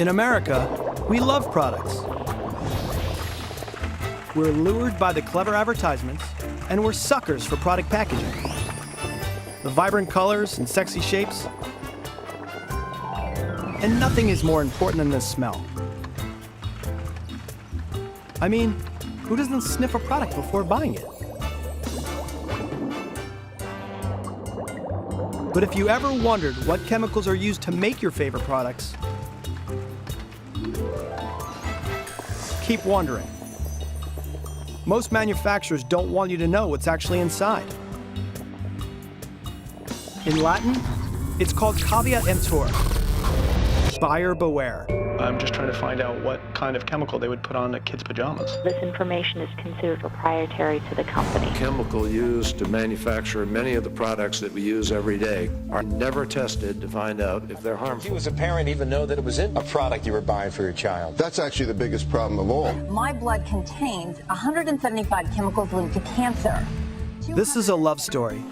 In America, we love products. We're lured by the clever advertisements, and we're suckers for product packaging. The vibrant colors and sexy shapes. And nothing is more important than the smell. I mean, who doesn't sniff a product before buying it? But if you ever wondered what chemicals are used to make your favorite products, keep wondering. Most manufacturers don't want you to know what's actually inside. In Latin, it's called caveat emptor. Buyer beware. I'm just trying to find out what kind of chemical they would put on a kid's pajamas. This information is considered proprietary to the company. Chemical used to manufacture many of the products that we use every day are never tested to find out if they're harmful. You as a parent even know that it was in a product you were buying for your child. That's actually the biggest problem of all. My blood contains 175 chemicals linked to cancer. This is a love story.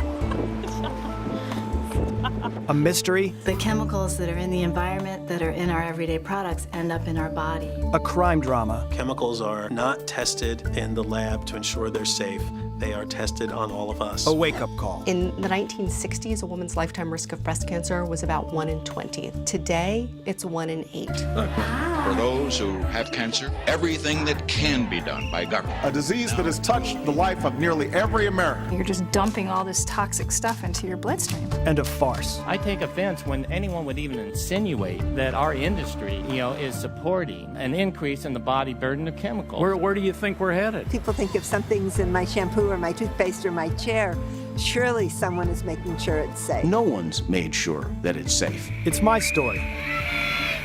A mystery. The chemicals that are in the environment that are in our everyday products end up in our body. A crime drama. Chemicals are not tested in the lab to ensure they're safe. They are tested on all of us. A wake-up call. In the 1960s, a woman's lifetime risk of breast cancer was about 1 in 20. Today, it's 1 in 8. For those who have cancer, everything that can be done by government. A disease that has touched the life of nearly every American. You're just dumping all this toxic stuff into your bloodstream. And a farce. I take offense when anyone would even insinuate that our industry, is supporting an increase in the body burden of chemicals. Where do you think we're headed? People think if something's in my shampoo or my toothpaste or my chair, surely someone is making sure it's safe. No one's made sure that it's safe. It's my story.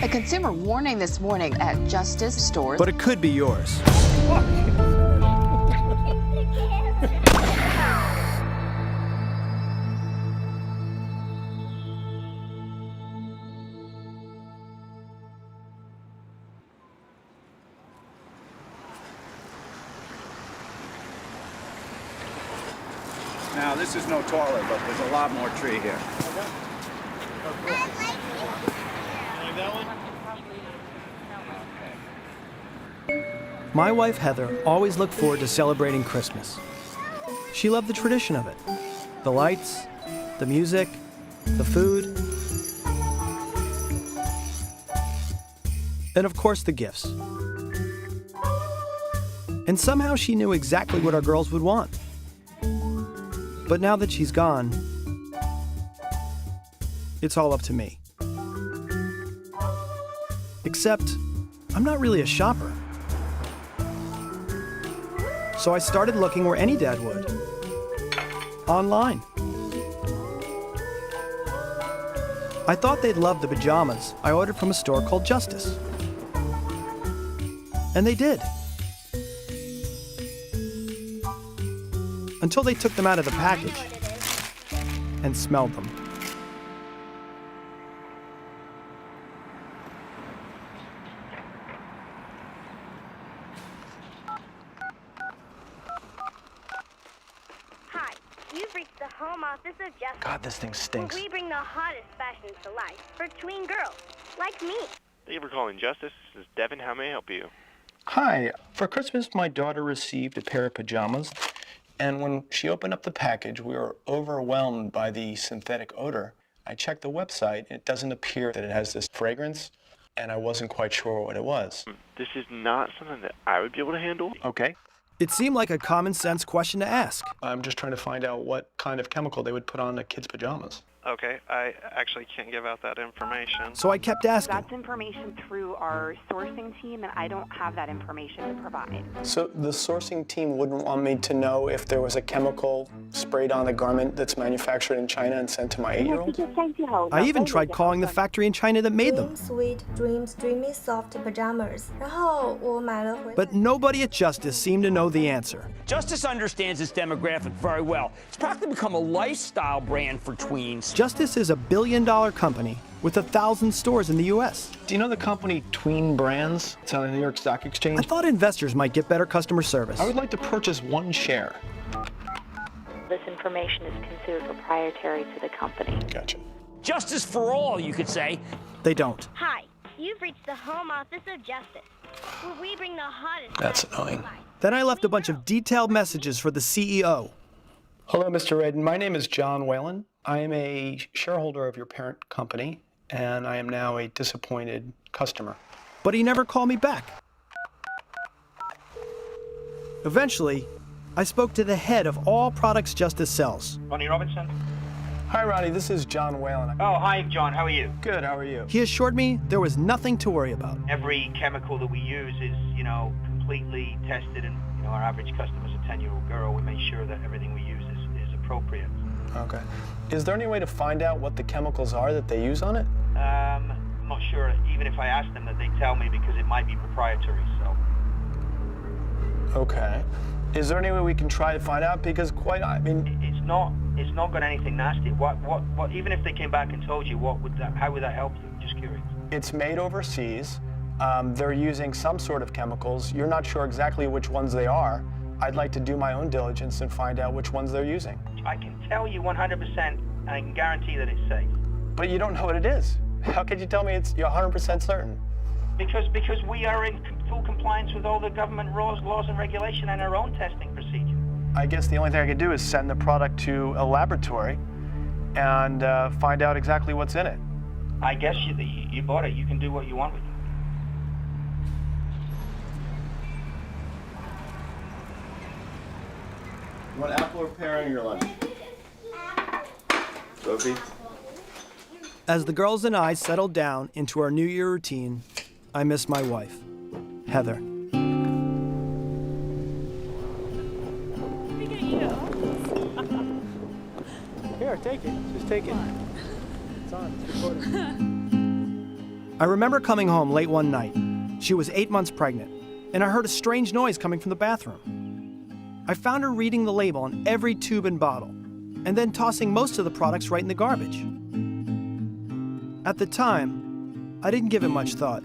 A consumer warning this morning at Justice stores. But it could be yours. Now, this is no toilet, but there's a lot more tree here. My wife, Heather, always looked forward to celebrating Christmas. She loved the tradition of it. The lights, the music, the food, and of course the gifts. And somehow she knew exactly what our girls would want. But now that she's gone, it's all up to me. Except, I'm not really a shopper. So I started looking where any dad would. Online. I thought they'd love the pajamas I ordered from a store called Justice. And they did. Until they took them out of the package and smelled them. Hi, you've reached the home office of Justice. God, this thing stinks. We bring the hottest fashions to life for tween girls like me. Thank you for calling Justice. This is Devin. How may I help you? Hi. For Christmas, my daughter received a pair of pajamas. And when she opened up the package, we were overwhelmed by the synthetic odor. I checked the website. It doesn't appear that it has this fragrance, and I wasn't quite sure what it was. This is not something that I would be able to handle. Okay. It seemed like a common sense question to ask. I'm just trying to find out what kind of chemical they would put on a kid's pajamas. Okay, I actually can't give out that information. So I kept asking. That's information through our sourcing team, and I don't have that information to provide. So the sourcing team wouldn't want me to know if there was a chemical sprayed on a garment that's manufactured in China and sent to my 8-year-old? I even tried calling the factory in China that made them. Sweet Dreams Dreamy Soft Pajamas. 然后我买了回 But nobody at Justice seemed to know the answer. Justice understands its demographic very well. It's practically become a lifestyle brand for tweens. Justice is a billion-dollar company with 1,000 stores in the U.S. Do you know the company Tween Brands? It's on the New York Stock Exchange. I thought investors might get better customer service. I would like to purchase one share. This information is considered proprietary to the company. Gotcha. Justice for all, you could say. They don't. Hi, You've reached the home office of justice, where we bring the hottest... That's annoying. Then I left a bunch of detailed messages for the CEO. Hello, Mr. Redden. My name is Jon Whelan. I am a shareholder of your parent company, and I am now a disappointed customer. But he never called me back. Eventually, I spoke to the head of all products Justice sells. Ronnie Robinson? Hi, Ronnie. This is Jon Whelan. Oh, hi, John. How are you? Good. How are you? He assured me there was nothing to worry about. Every chemical that we use is, completely tested, and, our average customer's a 10-year-old girl. We make sure that everything we use is appropriate. Okay. Is there any way to find out what the chemicals are that they use on it? I'm not sure. Even if I ask them, that they tell me because it might be proprietary, so... Okay. Is there any way we can try to find out? Because It's not got anything nasty. What? Even if they came back and told you, how would that help you? Just curious. It's made overseas. They're using some sort of chemicals. You're not sure exactly which ones they are. I'd like to do my own diligence and find out which ones they're using. I can tell you 100%, and I can guarantee that it's safe. But you don't know what it is. How could you tell me you're 100% certain? Because we are in full compliance with all the government laws and regulation and our own testing procedure. I guess the only thing I could do is send the product to a laboratory and find out exactly what's in it. I guess you bought it. You can do what you want with it. You want apple or pear in your lunch? Sophie? As the girls and I settled down into our New Year routine, I missed my wife, Heather. Here, take it. Just take it. It's on. It's recording. I remember coming home late one night. She was 8 months pregnant, and I heard a strange noise coming from the bathroom. I found her reading the label on every tube and bottle, and then tossing most of the products right in the garbage. At the time, I didn't give it much thought.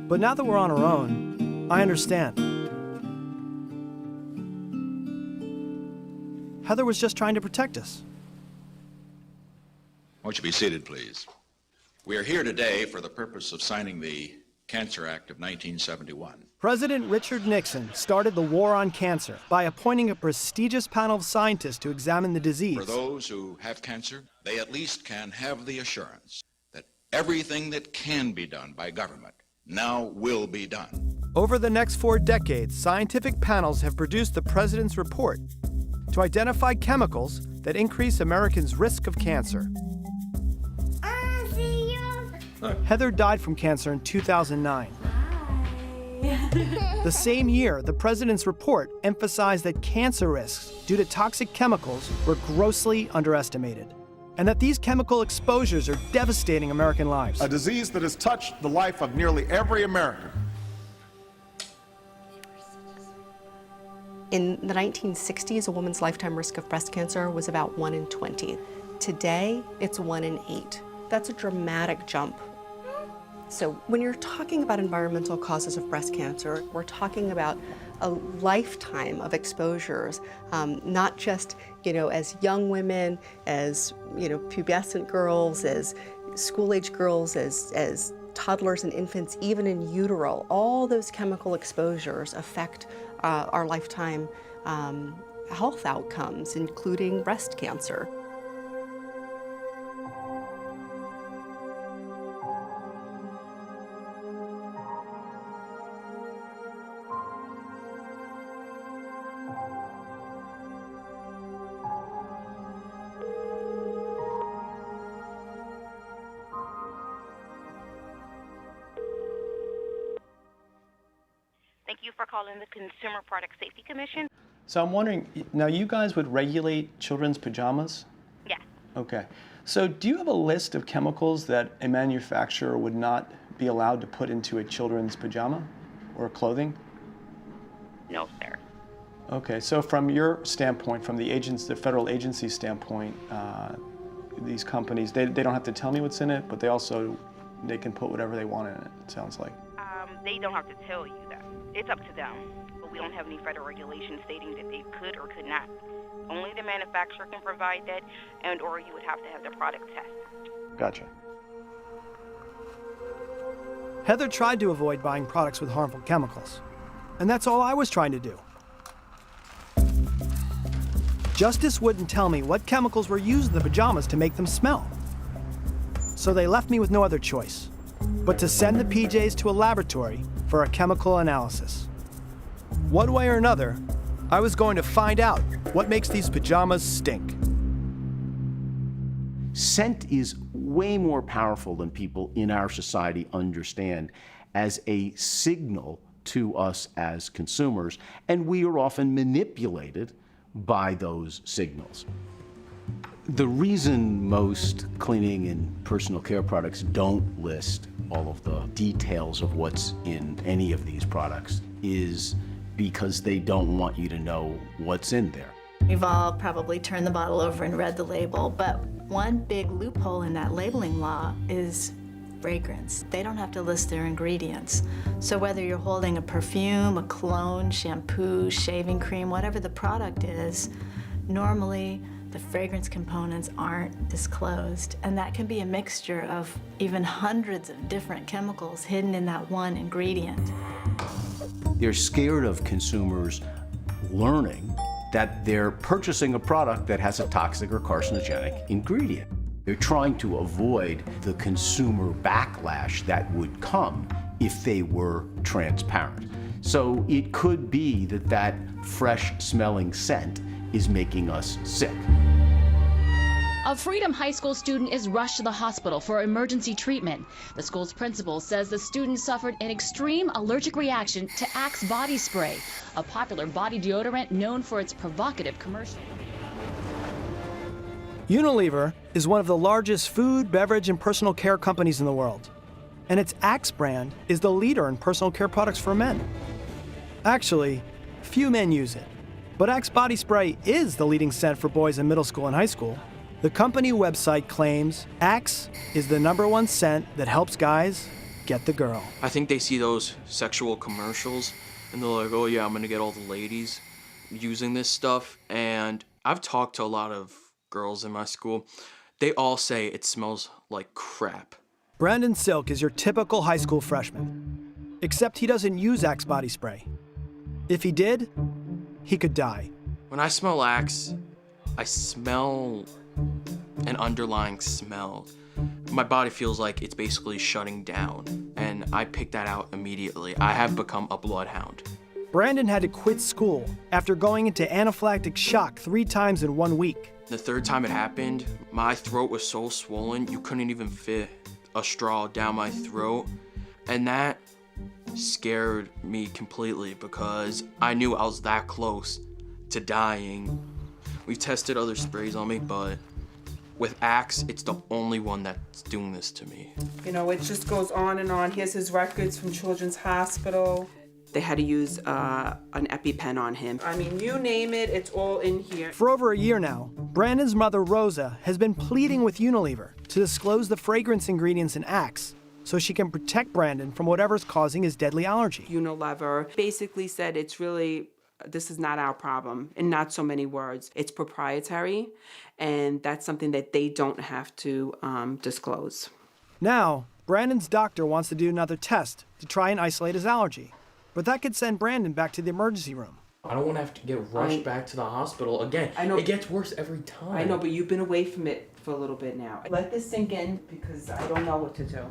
But now that we're on our own, I understand. Heather was just trying to protect us. Won't you be seated, please? We are here today for the purpose of signing the Cancer Act of 1971. President Richard Nixon started the war on cancer by appointing a prestigious panel of scientists to examine the disease. For those who have cancer, they at least can have the assurance that everything that can be done by government now will be done. Over the next 4 decades, scientific panels have produced the president's report to identify chemicals that increase Americans' risk of cancer. Heather died from cancer in 2009. The same year, the president's report emphasized that cancer risks due to toxic chemicals were grossly underestimated, and that these chemical exposures are devastating American lives. A disease that has touched the life of nearly every American. In the 1960s, a woman's lifetime risk of breast cancer was about 1 in 20. Today, it's 1 in 8. That's a dramatic jump. So when you're talking about environmental causes of breast cancer, we're talking about a lifetime of exposures, not just, as young women, as, pubescent girls, as school-age girls, as toddlers and infants, even in utero. All those chemical exposures affect our lifetime health outcomes, including breast cancer. Thank you for calling the Consumer Product Safety Commission. So I'm wondering, now you guys would regulate children's pajamas? Yes. Okay. So do you have a list of chemicals that a manufacturer would not be allowed to put into a children's pajama or clothing? No, sir. Okay, so from your standpoint, from the federal agency standpoint, these companies, they don't have to tell me what's in it, but they can put whatever they want in it sounds like. They don't have to tell you that. It's up to them. But we don't have any federal regulations stating that they could or could not. Only the manufacturer can provide that, or you would have to have the product tested. Gotcha. Heather tried to avoid buying products with harmful chemicals, and that's all I was trying to do. Justice wouldn't tell me what chemicals were used in the pajamas to make them smell. So they left me with no other choice but to send the PJs to a laboratory for a chemical analysis. One way or another, I was going to find out what makes these pajamas stink. Scent is way more powerful than people in our society understand as a signal to us as consumers, and we are often manipulated by those signals. The reason most cleaning and personal care products don't list all of the details of what's in any of these products is because they don't want you to know what's in there. We've all probably turned the bottle over and read the label, but one big loophole in that labeling law is fragrance. They don't have to list their ingredients. So whether you're holding a perfume, a cologne, shampoo, shaving cream, whatever the product is, normally the fragrance components aren't disclosed. And that can be a mixture of even hundreds of different chemicals hidden in that one ingredient. They're scared of consumers learning that they're purchasing a product that has a toxic or carcinogenic ingredient. They're trying to avoid the consumer backlash that would come if they were transparent. So it could be that that fresh-smelling scent is making us sick. A Freedom High School student is rushed to the hospital for emergency treatment. The school's principal says the student suffered an extreme allergic reaction to Axe body spray, a popular body deodorant known for its provocative commercial. Unilever is one of the largest food, beverage, and personal care companies in the world. And its Axe brand is the leader in personal care products for men. Actually, few men use it. But Axe body spray is the leading scent for boys in middle school and high school. The company website claims Axe is the #1 scent that helps guys get the girl. I think they see those sexual commercials and they're like, oh yeah, I'm gonna get all the ladies using this stuff. And I've talked to a lot of girls in my school. They all say it smells like crap. Brandon Silk is your typical high school freshman, except he doesn't use Axe body spray. If he did, he could die. When I smell Axe, I smell an underlying smell. My body feels like it's basically shutting down, and I pick that out immediately. I have become a bloodhound. Brandon had to quit school after going into anaphylactic shock 3 times in 1 week. The third time it happened, my throat was so swollen, you couldn't even fit a straw down my throat, and that scared me completely because I knew I was that close to dying. We've tested other sprays on me, but with Axe, it's the only one that's doing this to me. You know, it just goes on and on. Here's his records from Children's Hospital. They had to use an EpiPen on him. I mean, you name it, it's all in here. For over a year now, Brandon's mother, Rosa, has been pleading with Unilever to disclose the fragrance ingredients in Axe so she can protect Brandon from whatever's causing his deadly allergy. Unilever basically said it's really, this is not our problem, in not so many words. It's proprietary, and that's something that they don't have to disclose. Now, Brandon's doctor wants to do another test to try and isolate his allergy, but that could send Brandon back to the emergency room. I don't want to have to get rushed back to the hospital again. I know. It gets worse every time. I know, but you've been away from it for a little bit now. Let this sink in because I don't know what to do.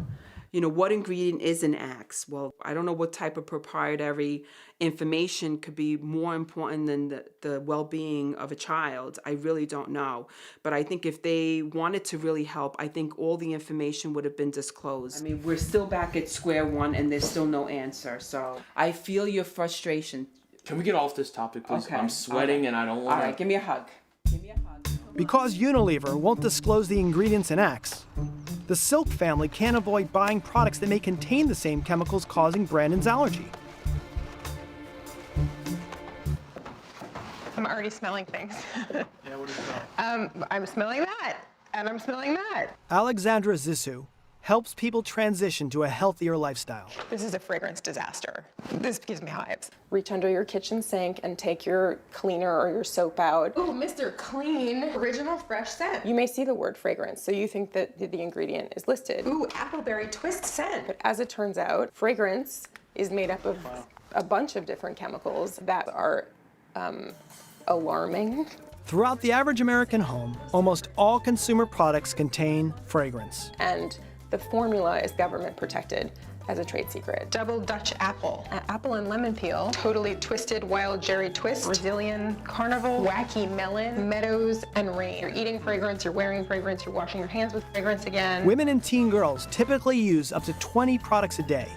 You know, what ingredient is in Axe? Well, I don't know what type of proprietary information could be more important than the well-being of a child. I really don't know. But I think if they wanted to really help, I think all the information would have been disclosed. I mean, we're still back at square one and there's still no answer. So I feel your frustration. Can we get off this topic, please? Okay. I'm sweating and I don't want to... All right, give me a hug. Give me a hug. Because Unilever won't disclose the ingredients in Axe, the Silk family can't avoid buying products that may contain the same chemicals causing Brandon's allergy. I'm already smelling things. Yeah, what do you smell? I'm smelling that, and I'm smelling that. Alexandra Zissou helps people transition to a healthier lifestyle. This is a fragrance disaster. This gives me hives. Reach under your kitchen sink and take your cleaner or your soap out. Ooh, Mr. Clean, original fresh scent. You may see the word fragrance, so you think that the ingredient is listed. Ooh, appleberry twist scent. But as it turns out, fragrance is made up of a bunch of different chemicals that are alarming. Throughout the average American home, almost all consumer products contain fragrance. And the formula is government protected as a trade secret. Double Dutch apple, apple and lemon peel, totally twisted wild cherry twist, Brazilian carnival, wacky melon, meadows, and rain. You're eating fragrance, you're wearing fragrance, you're washing your hands with fragrance again. Women and teen girls typically use up to 20 products a day.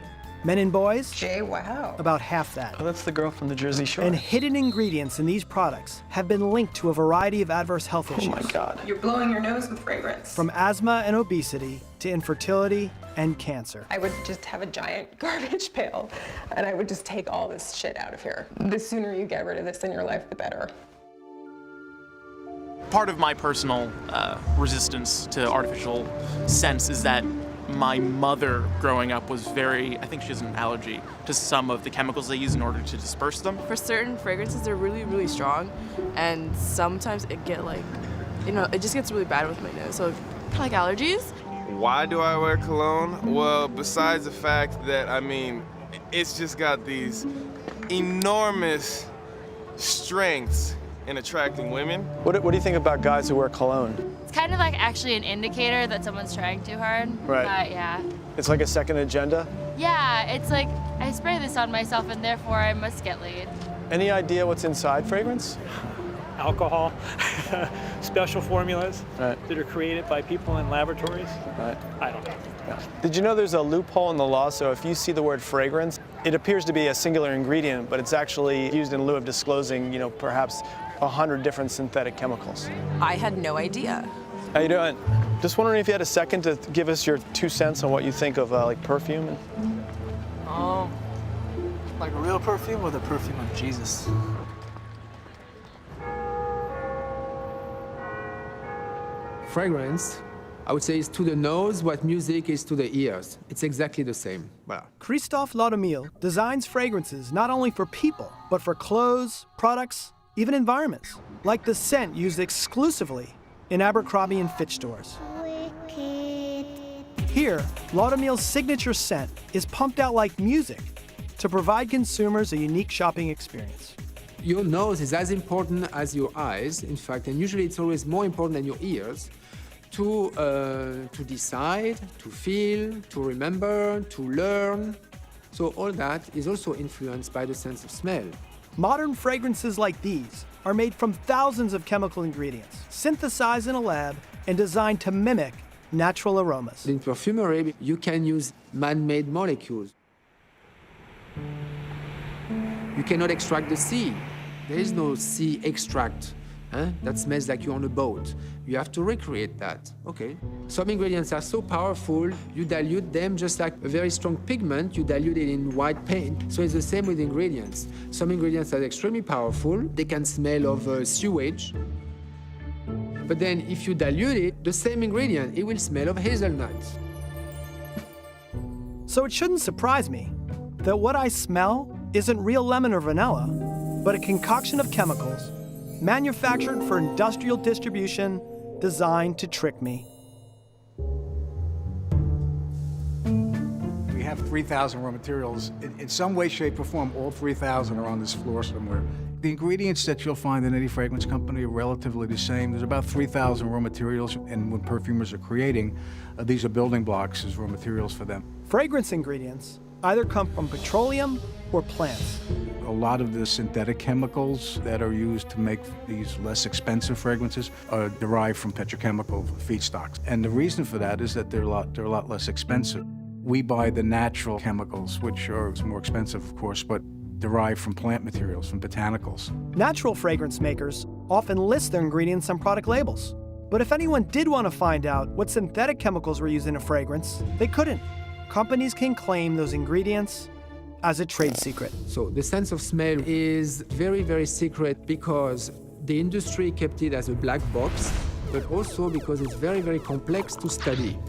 Men and boys, Jay, wow. about half that. Oh, that's the girl from the Jersey Shore. And hidden ingredients in these products have been linked to a variety of adverse health issues. Oh my God. You're blowing your nose with fragrance. From asthma and obesity to infertility and cancer. I would just have a giant garbage pail and I would just take all this shit out of here. The sooner you get rid of this in your life, the better. Part of my personal resistance to artificial scents is that my mother growing up was I think she has an allergy to some of the chemicals they use in order to disperse them. For certain fragrances, they're really, really strong, and sometimes it just gets really bad with my nose. So kind of like allergies. Why do I wear cologne? Well, besides the fact that, it's just got these enormous strengths in attracting women. What do you think about guys who wear cologne? It's kind of like actually an indicator that someone's trying too hard. Right. But yeah. It's like a second agenda? Yeah, it's like I spray this on myself and therefore I must get laid. Any idea what's inside fragrance? Alcohol, special formulas that are created by people in laboratories. Right. I don't know. Yeah. Did you know there's a loophole in the law? So if you see the word fragrance, it appears to be a singular ingredient, but it's actually used in lieu of disclosing, perhaps 100 different synthetic chemicals. I had no idea. How you doing? Just wondering if you had a second to give us your 2 cents on what you think of like perfume. Like a real perfume or the perfume of Jesus? Fragrance, I would say, is to the nose what music is to the ears. It's exactly the same. Wow. Christophe Laudomil designs fragrances not only for people, but for clothes, products, even environments, like the scent used exclusively in Abercrombie & Fitch stores. Here, Laudomil's signature scent is pumped out like music to provide consumers a unique shopping experience. Your nose is as important as your eyes, in fact, and usually it's always more important than your ears to decide, to feel, to remember, to learn. So all that is also influenced by the sense of smell. Modern fragrances like these are made from thousands of chemical ingredients, synthesized in a lab and designed to mimic natural aromas. In perfumery, you can use man-made molecules. You cannot extract the sea. There is no sea extract. That smells like you're on a boat. You have to recreate that. Okay. Some ingredients are so powerful, you dilute them just like a very strong pigment, you dilute it in white paint. So it's the same with ingredients. Some ingredients are extremely powerful. They can smell of sewage. But then if you dilute it, the same ingredient, it will smell of hazelnuts. So it shouldn't surprise me that what I smell isn't real lemon or vanilla, but a concoction of chemicals manufactured for industrial distribution, designed to trick me. We have 3,000 raw materials. In some way, shape, or form, all 3,000 are on this floor somewhere. The ingredients that you'll find in any fragrance company are relatively the same. There's about 3,000 raw materials, and when perfumers are creating, these are building blocks as raw materials for them. Fragrance ingredients either come from petroleum or plants. A lot of the synthetic chemicals that are used to make these less expensive fragrances are derived from petrochemical feedstocks. And the reason for that is that they're a lot less expensive. We buy the natural chemicals, which are more expensive, of course, but derived from plant materials, from botanicals. Natural fragrance makers often list their ingredients on product labels. But if anyone did want to find out what synthetic chemicals were used in a fragrance, they couldn't. Companies can claim those ingredients as a trade secret. So the sense of smell is very, very secret because the industry kept it as a black box, but also because it's very, very complex to study.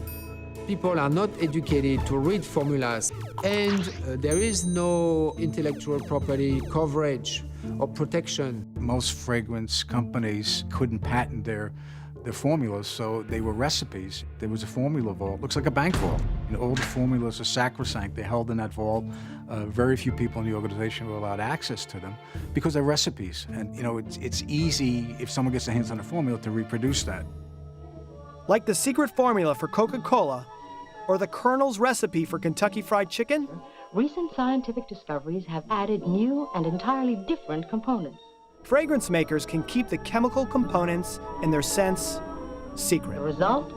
people are not educated to read formulas, and there is no intellectual property coverage or protection. Most fragrance companies couldn't patent their formulas, so they were recipes. There was a formula vault, looks like a bank vault. All the formulas are sacrosanct. They're held in that vault. Very few people in the organization were allowed access to them because they're recipes. And it's easy, if someone gets their hands on a formula, to reproduce that. Like the secret formula for Coca-Cola or the Colonel's recipe for Kentucky Fried Chicken? Recent scientific discoveries have added new and entirely different components. Fragrance makers can keep the chemical components and their scents secret. The result?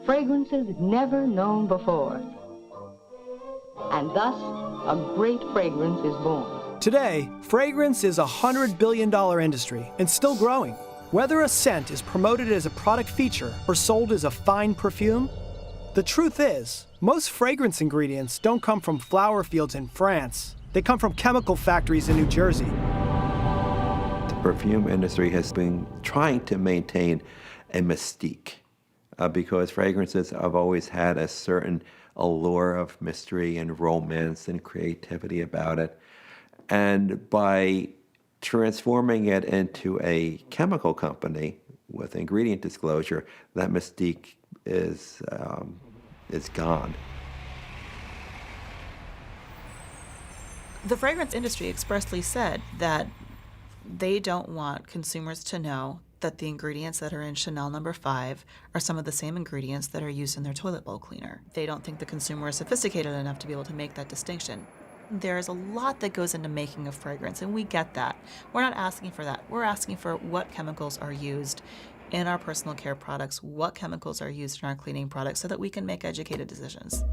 Fragrances never known before. And thus, a great fragrance is born. Today, fragrance is a $100 billion industry and still growing. Whether a scent is promoted as a product feature or sold as a fine perfume, the truth is, most fragrance ingredients don't come from flower fields in France. They come from chemical factories in New Jersey. Perfume industry has been trying to maintain a mystique because fragrances have always had a certain allure of mystery and romance and creativity about it. And by transforming it into a chemical company with ingredient disclosure, that mystique is gone. The fragrance industry expressly said that they don't want consumers to know that the ingredients that are in Chanel No. 5 are some of the same ingredients that are used in their toilet bowl cleaner. They don't think the consumer is sophisticated enough to be able to make that distinction. There's a lot that goes into making a fragrance, and we get that. We're not asking for that. We're asking for what chemicals are used in our personal care products, what chemicals are used in our cleaning products, so that we can make educated decisions.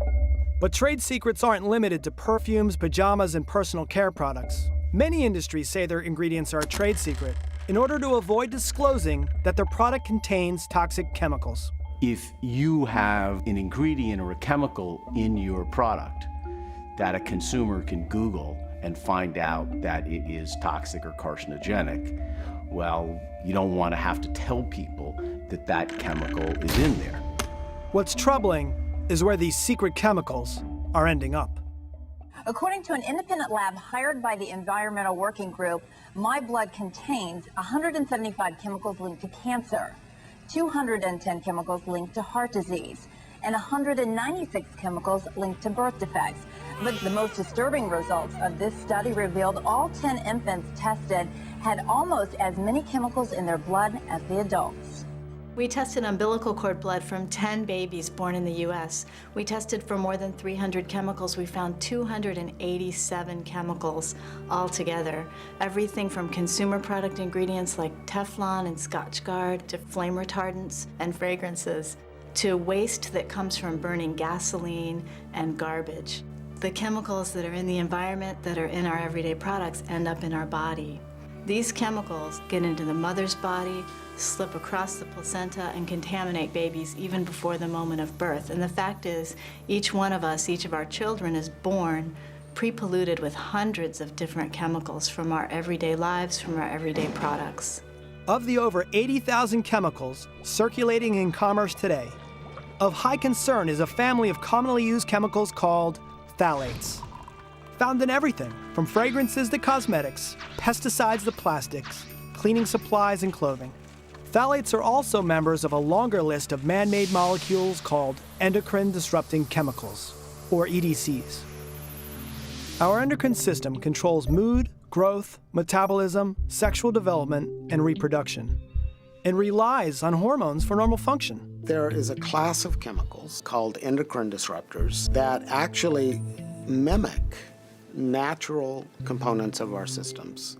But trade secrets aren't limited to perfumes, pajamas, and personal care products. Many industries say their ingredients are a trade secret in order to avoid disclosing that their product contains toxic chemicals. If you have an ingredient or a chemical in your product that a consumer can Google and find out that it is toxic or carcinogenic, well, you don't want to have to tell people that that chemical is in there. What's troubling is where these secret chemicals are ending up. According to an independent lab hired by the Environmental Working Group, my blood contains 175 chemicals linked to cancer, 210 chemicals linked to heart disease, and 196 chemicals linked to birth defects. But the most disturbing results of this study revealed all 10 infants tested had almost as many chemicals in their blood as the adults. We tested umbilical cord blood from 10 babies born in the U.S. We tested for more than 300 chemicals. We found 287 chemicals altogether. Everything from consumer product ingredients like Teflon and Scotchgard to flame retardants and fragrances to waste that comes from burning gasoline and garbage. The chemicals that are in the environment that are in our everyday products end up in our body. These chemicals get into the mother's body, slip across the placenta, and contaminate babies even before the moment of birth. And the fact is, each one of us, each of our children is born pre-polluted with hundreds of different chemicals from our everyday lives, from our everyday products. Of the over 80,000 chemicals circulating in commerce today, of high concern is a family of commonly used chemicals called phthalates. Found in everything from fragrances to cosmetics, pesticides to plastics, cleaning supplies and clothing. Phthalates are also members of a longer list of man-made molecules called endocrine-disrupting chemicals, or EDCs. Our endocrine system controls mood, growth, metabolism, sexual development, and reproduction, and relies on hormones for normal function. There is a class of chemicals called endocrine disruptors that actually mimic natural components of our systems,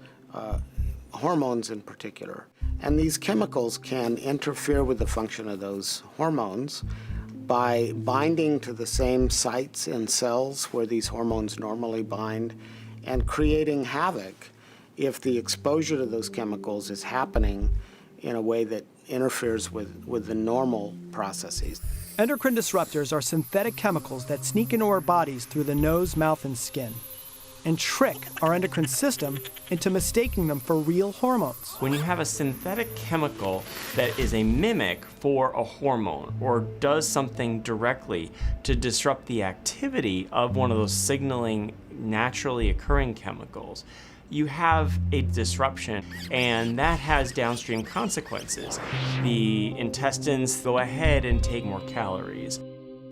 hormones in particular. And these chemicals can interfere with the function of those hormones by binding to the same sites in cells where these hormones normally bind and creating havoc if the exposure to those chemicals is happening in a way that interferes with the normal processes. Endocrine disruptors are synthetic chemicals that sneak into our bodies through the nose, mouth, and skin. and trick our endocrine system into mistaking them for real hormones. When you have a synthetic chemical that is a mimic for a hormone or does something directly to disrupt the activity of one of those signaling naturally occurring chemicals, you have a disruption, and that has downstream consequences. The intestines go ahead and take more calories.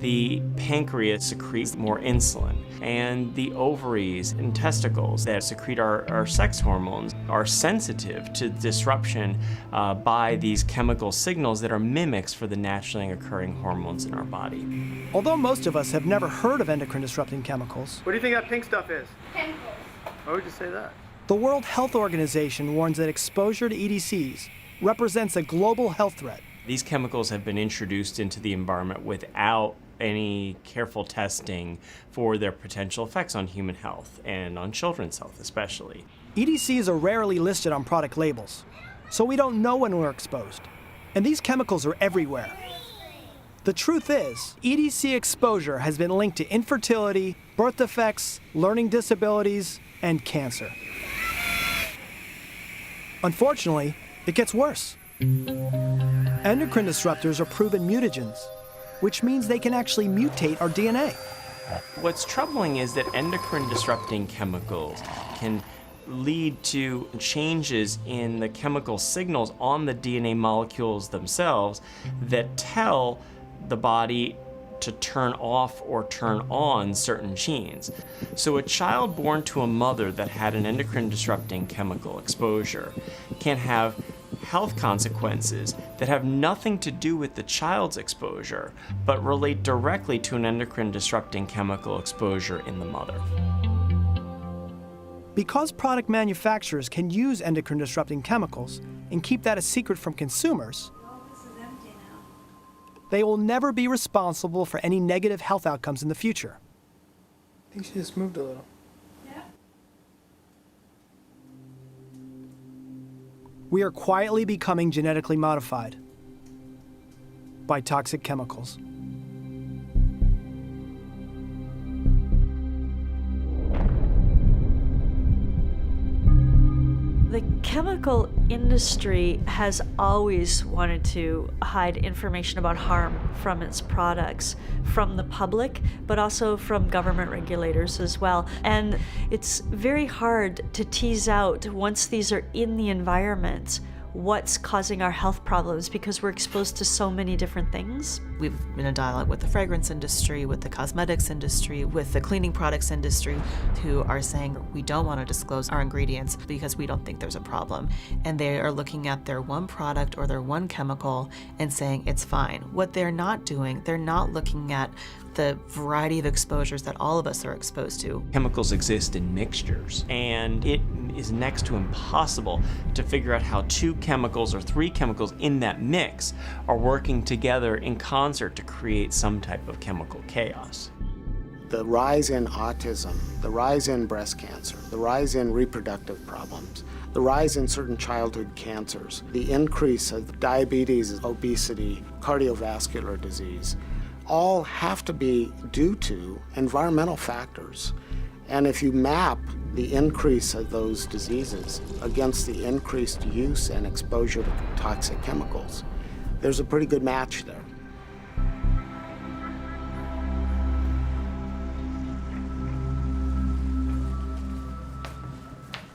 The pancreas secretes more insulin, and the ovaries and testicles that secrete our sex hormones are sensitive to disruption by these chemical signals that are mimics for the naturally occurring hormones in our body. Although most of us have never heard of endocrine disrupting chemicals, what do you think that pink stuff is? Chemicals. Why would you say that? The World Health Organization warns that exposure to EDCs represents a global health threat. These chemicals have been introduced into the environment without any careful testing for their potential effects on human health and on children's health especially. EDCs are rarely listed on product labels, so we don't know when we're exposed. And these chemicals are everywhere. The truth is, EDC exposure has been linked to infertility, birth defects, learning disabilities, and cancer. Unfortunately, it gets worse. Endocrine disruptors are proven mutagens, which means they can actually mutate our DNA. What's troubling is that endocrine disrupting chemicals can lead to changes in the chemical signals on the DNA molecules themselves that tell the body to turn off or turn on certain genes. So a child born to a mother that had an endocrine disrupting chemical exposure can have health consequences that have nothing to do with the child's exposure, but relate directly to an endocrine disrupting chemical exposure in the mother. Because product manufacturers can use endocrine disrupting chemicals and keep that a secret from consumers, they will never be responsible for any negative health outcomes in the future. I think she just moved a little. We are quietly becoming genetically modified by toxic chemicals. The chemical industry has always wanted to hide information about harm from its products from the public, but also from government regulators as well. And it's very hard to tease out, once these are in the environment, what's causing our health problems because we're exposed to so many different things. We've been in dialogue with the fragrance industry, with the cosmetics industry, with the cleaning products industry, who are saying we don't want to disclose our ingredients because we don't think there's a problem. And they are looking at their one product or their one chemical and saying it's fine. What they're not doing, they're not looking at the variety of exposures that all of us are exposed to. Chemicals exist in mixtures, and it is next to impossible to figure out how two chemicals or three chemicals in that mix are working together in concert to create some type of chemical chaos. The rise in autism, the rise in breast cancer, the rise in reproductive problems, the rise in certain childhood cancers, the increase of diabetes, obesity, cardiovascular disease, all have to be due to environmental factors. And if you map the increase of those diseases against the increased use and exposure to toxic chemicals, there's a pretty good match there.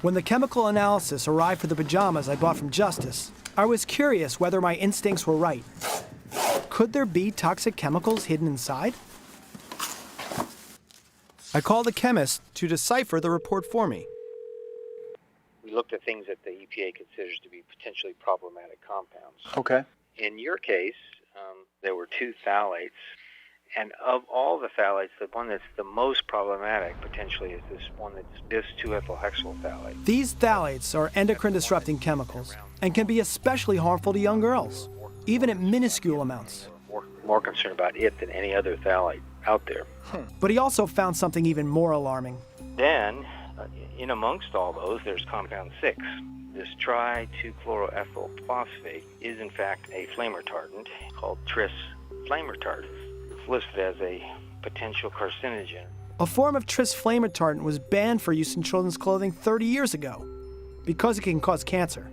When the chemical analysis arrived for the pajamas I bought from Justice, I was curious whether my instincts were right. Could there be toxic chemicals hidden inside? I called the chemist to decipher the report for me. We looked at things that the EPA considers to be potentially problematic compounds. Okay. In your case, there were 2 phthalates, and of all the phthalates, the one that's the most problematic potentially is this one that's bis-2-ethylhexyl phthalate. These phthalates are endocrine-disrupting chemicals and can be especially harmful to young girls, even at minuscule amounts. More concerned about it than any other phthalate out there. But he also found something even more alarming. Then, in amongst all those, there's compound 6. This tri-2-chloroethyl phosphate is in fact a flame retardant called tris flame retardant. It's listed as a potential carcinogen. A form of tris flame retardant was banned for use in children's clothing 30 years ago because it can cause cancer.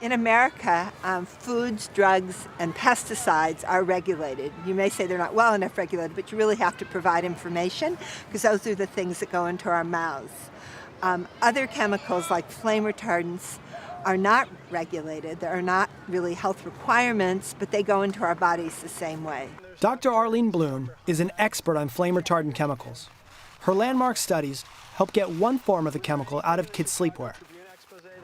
In America, foods, drugs, and pesticides are regulated. You may say they're not well enough regulated, but you really have to provide information because those are the things that go into our mouths. Other chemicals like flame retardants are not regulated. There are not really health requirements, but they go into our bodies the same way. Dr. Arlene Bloom is an expert on flame retardant chemicals. Her landmark studies help get one form of the chemical out of kids' sleepwear.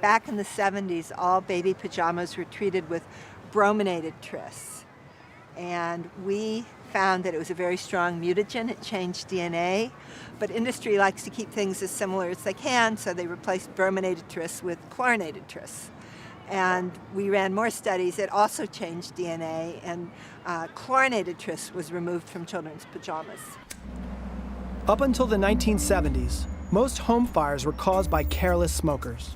Back in the 70s, all baby pajamas were treated with brominated tris. And we found that it was a very strong mutagen. It changed DNA. But industry likes to keep things as similar as they can, so they replaced brominated tris with chlorinated tris. And we ran more studies. It also changed DNA, and chlorinated tris was removed from children's pajamas. Up until the 1970s, most home fires were caused by careless smokers.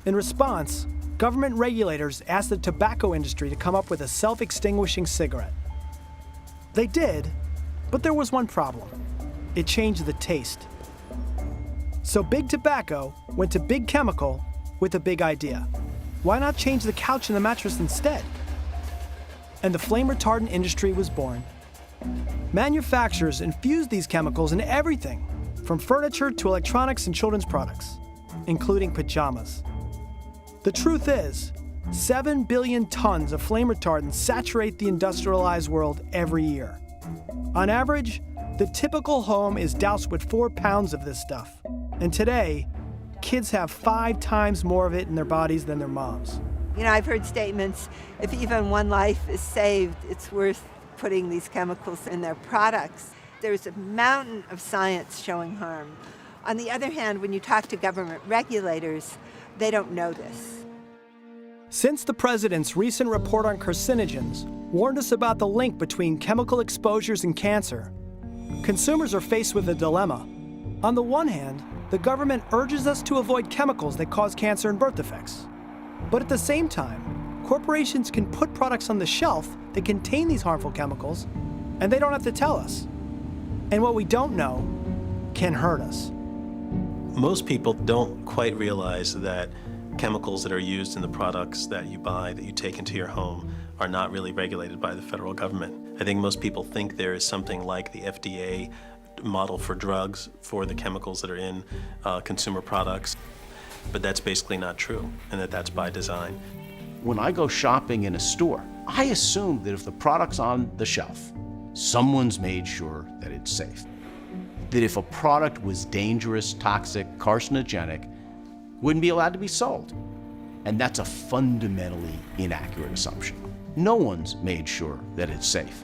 In response, government regulators asked the tobacco industry to come up with a self-extinguishing cigarette. They did, but there was one problem. It changed the taste. So Big Tobacco went to Big Chemical with a big idea. Why not change the couch and the mattress instead? And the flame retardant industry was born. Manufacturers infused these chemicals in everything, from furniture to electronics and children's products, including pajamas. The truth is, 7 billion tons of flame retardants saturate the industrialized world every year. On average, the typical home is doused with 4 pounds of this stuff. And today, kids have 5 times more of it in their bodies than their moms. You know, I've heard statements, if even one life is saved, it's worth putting these chemicals in their products. There's a mountain of science showing harm. On the other hand, when you talk to government regulators, they don't know this. Since the president's recent report on carcinogens warned us about the link between chemical exposures and cancer, consumers are faced with a dilemma. On the one hand, the government urges us to avoid chemicals that cause cancer and birth defects. But at the same time, corporations can put products on the shelf that contain these harmful chemicals, and they don't have to tell us. And what we don't know can hurt us. Most people don't quite realize that chemicals that are used in the products that you buy, that you take into your home, are not really regulated by the federal government. I think most people think there is something like the FDA model for drugs for the chemicals that are in consumer products, but that's basically not true, and that's by design. When I go shopping in a store, I assume that if the product's on the shelf, someone's made sure that it's safe. That if a product was dangerous, toxic, carcinogenic, wouldn't be allowed to be sold. And that's a fundamentally inaccurate assumption. No one's made sure that it's safe.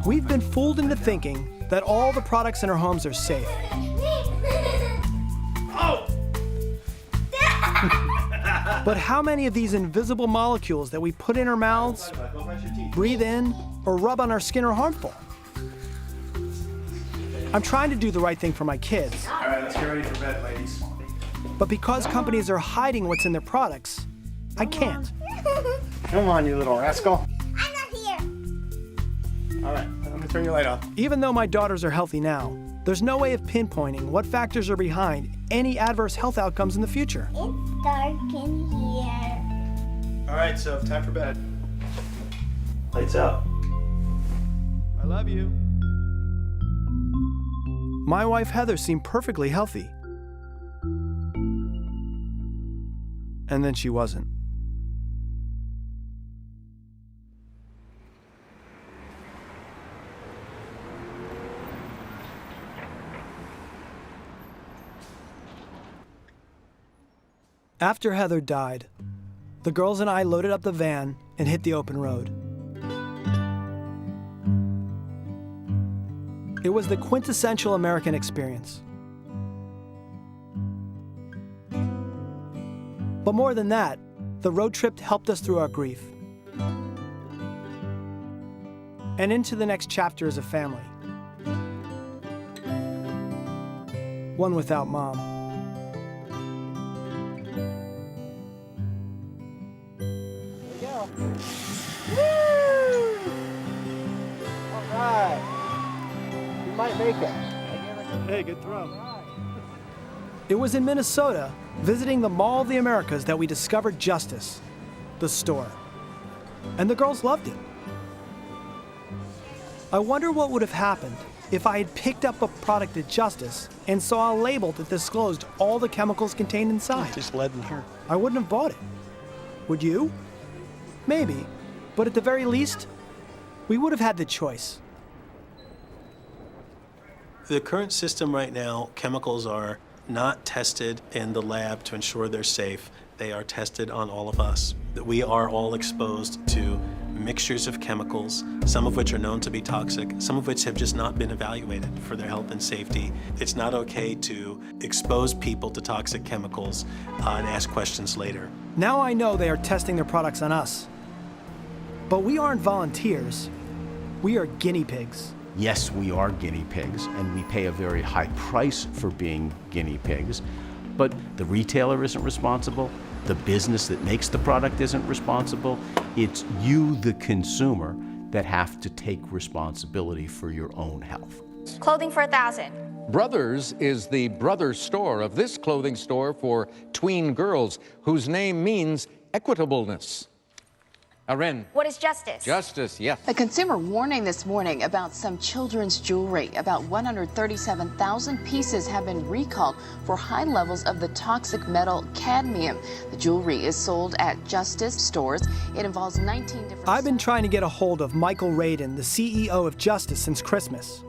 We've been fooled into thinking that all the products in our homes are safe. But how many of these invisible molecules that we put in our mouths, breathe in, or rub on our skin are harmful? I'm trying to do the right thing for my kids. All right, let's get ready for bed, ladies. But because companies are hiding what's in their products, I can't. Come on, you little rascal. I'm not here. All right, I'm gonna turn your light off. Even though my daughters are healthy now, there's no way of pinpointing what factors are behind any adverse health outcomes in the future. It's dark in here. All right, so time for bed. Lights out. I love you. My wife Heather seemed perfectly healthy. And then she wasn't. After Heather died, the girls and I loaded up the van and hit the open road. It was the quintessential American experience. But more than that, the road trip helped us through our grief and into the next chapter as a family. One without Mom. Woo! All right. You might make it. Hey, good throw. It was in Minnesota, visiting the Mall of the Americas, that we discovered Justice, the store. And the girls loved it. I wonder what would have happened if I had picked up a product at Justice and saw a label that disclosed all the chemicals contained inside. Just lead in here. I wouldn't have bought it. Would you? Maybe. But at the very least, we would have had the choice. The current system right now, chemicals are not tested in the lab to ensure they're safe. They are tested on all of us. That we are all exposed to mixtures of chemicals, some of which are known to be toxic, some of which have just not been evaluated for their health and safety. It's not okay to expose people to toxic chemicals and ask questions later. Now I know they are testing their products on us. But we aren't volunteers. We are guinea pigs. Yes, we are guinea pigs, and we pay a very high price for being guinea pigs, but the retailer isn't responsible, the business that makes the product isn't responsible. It's you, the consumer, that have to take responsibility for your own health. Clothing for 1,000. Brothers is the brother store of this clothing store for tween girls, whose name means equitableness. Aren. What is Justice? Justice, yes. A consumer warning this morning about some children's jewelry. About 137,000 pieces have been recalled for high levels of the toxic metal cadmium. The jewelry is sold at Justice stores. It involves 19 different... I've been trying to get a hold of Michael Radin, the CEO of Justice, since Christmas.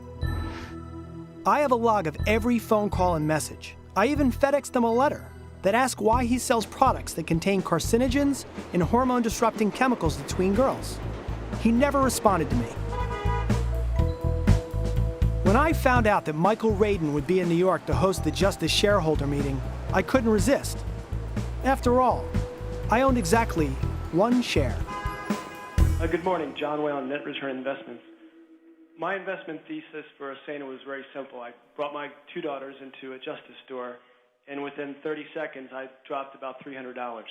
I have a log of every phone call and message. I even FedExed him a letter that ask why he sells products that contain carcinogens and hormone-disrupting chemicals to tween girls. He never responded to me. When I found out that Michael Radin would be in New York to host the Justice shareholder meeting, I couldn't resist. After all, I owned exactly one share. Good morning, Jon Whelan, Net Return Investments. My investment thesis for Asana was very simple. I brought my two daughters into a Justice store, and within 30 seconds, I dropped about $300.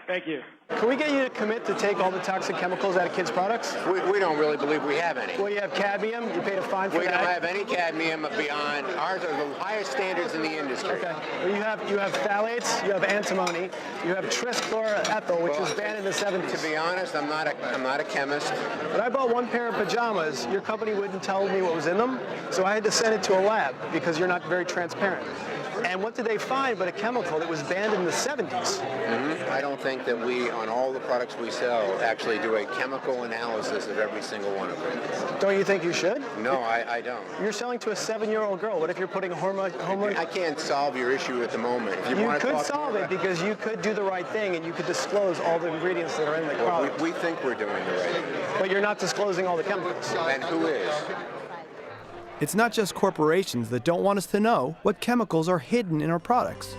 Thank you. Can we get you to commit to take all the toxic chemicals out of kids' products? We don't really believe we have any. Well, you have cadmium. You paid a fine for that. We don't have any cadmium beyond. Ours are the highest standards in the industry. Okay. Well, you have phthalates. You have antimony. You have trischloroethyl, which was banned in the 70s. To be honest, I'm not a chemist. When I bought one pair of pajamas, your company wouldn't tell me what was in them, so I had to send it to a lab because you're not very transparent. And what did they find but a chemical that was banned in the 70s? Mm-hmm. I don't think that we, on all the products we sell, actually do a chemical analysis of every single one of them. Don't you think you should? No, I don't. You're selling to a 7-year-old girl. What if you're putting hormone? I can't solve your issue at the moment. If you could solve it because you could do the right thing and you could disclose all the ingredients that are in the product. We think we're doing the right thing. But you're not disclosing all the chemicals. And who is? It's not just corporations that don't want us to know what chemicals are hidden in our products.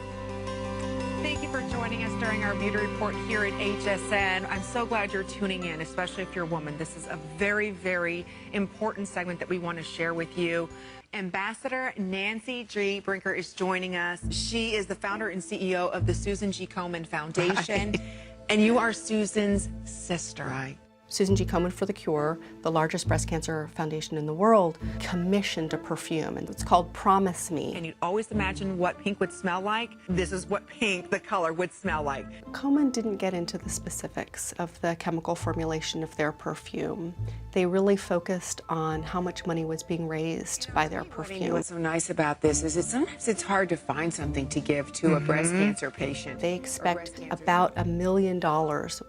Thank you for joining us during our beauty report here at HSN. I'm so glad you're tuning in, especially if you're a woman. This is a very, very important segment that we want to share with you. Ambassador Nancy G. Brinker is joining us. She is the founder and CEO of the Susan G. Komen Foundation. And you are Susan's sister. Right. Susan G. Komen for the Cure, the largest breast cancer foundation in the world, commissioned a perfume, and it's called Promise Me. And you'd always imagine what pink would smell like. This is what pink, the color, would smell like. Komen didn't get into the specifics of the chemical formulation of their perfume. They really focused on how much money was being raised by their perfume. What's so nice about this is sometimes it's hard to find something to give to a breast cancer patient. They expect about $1 million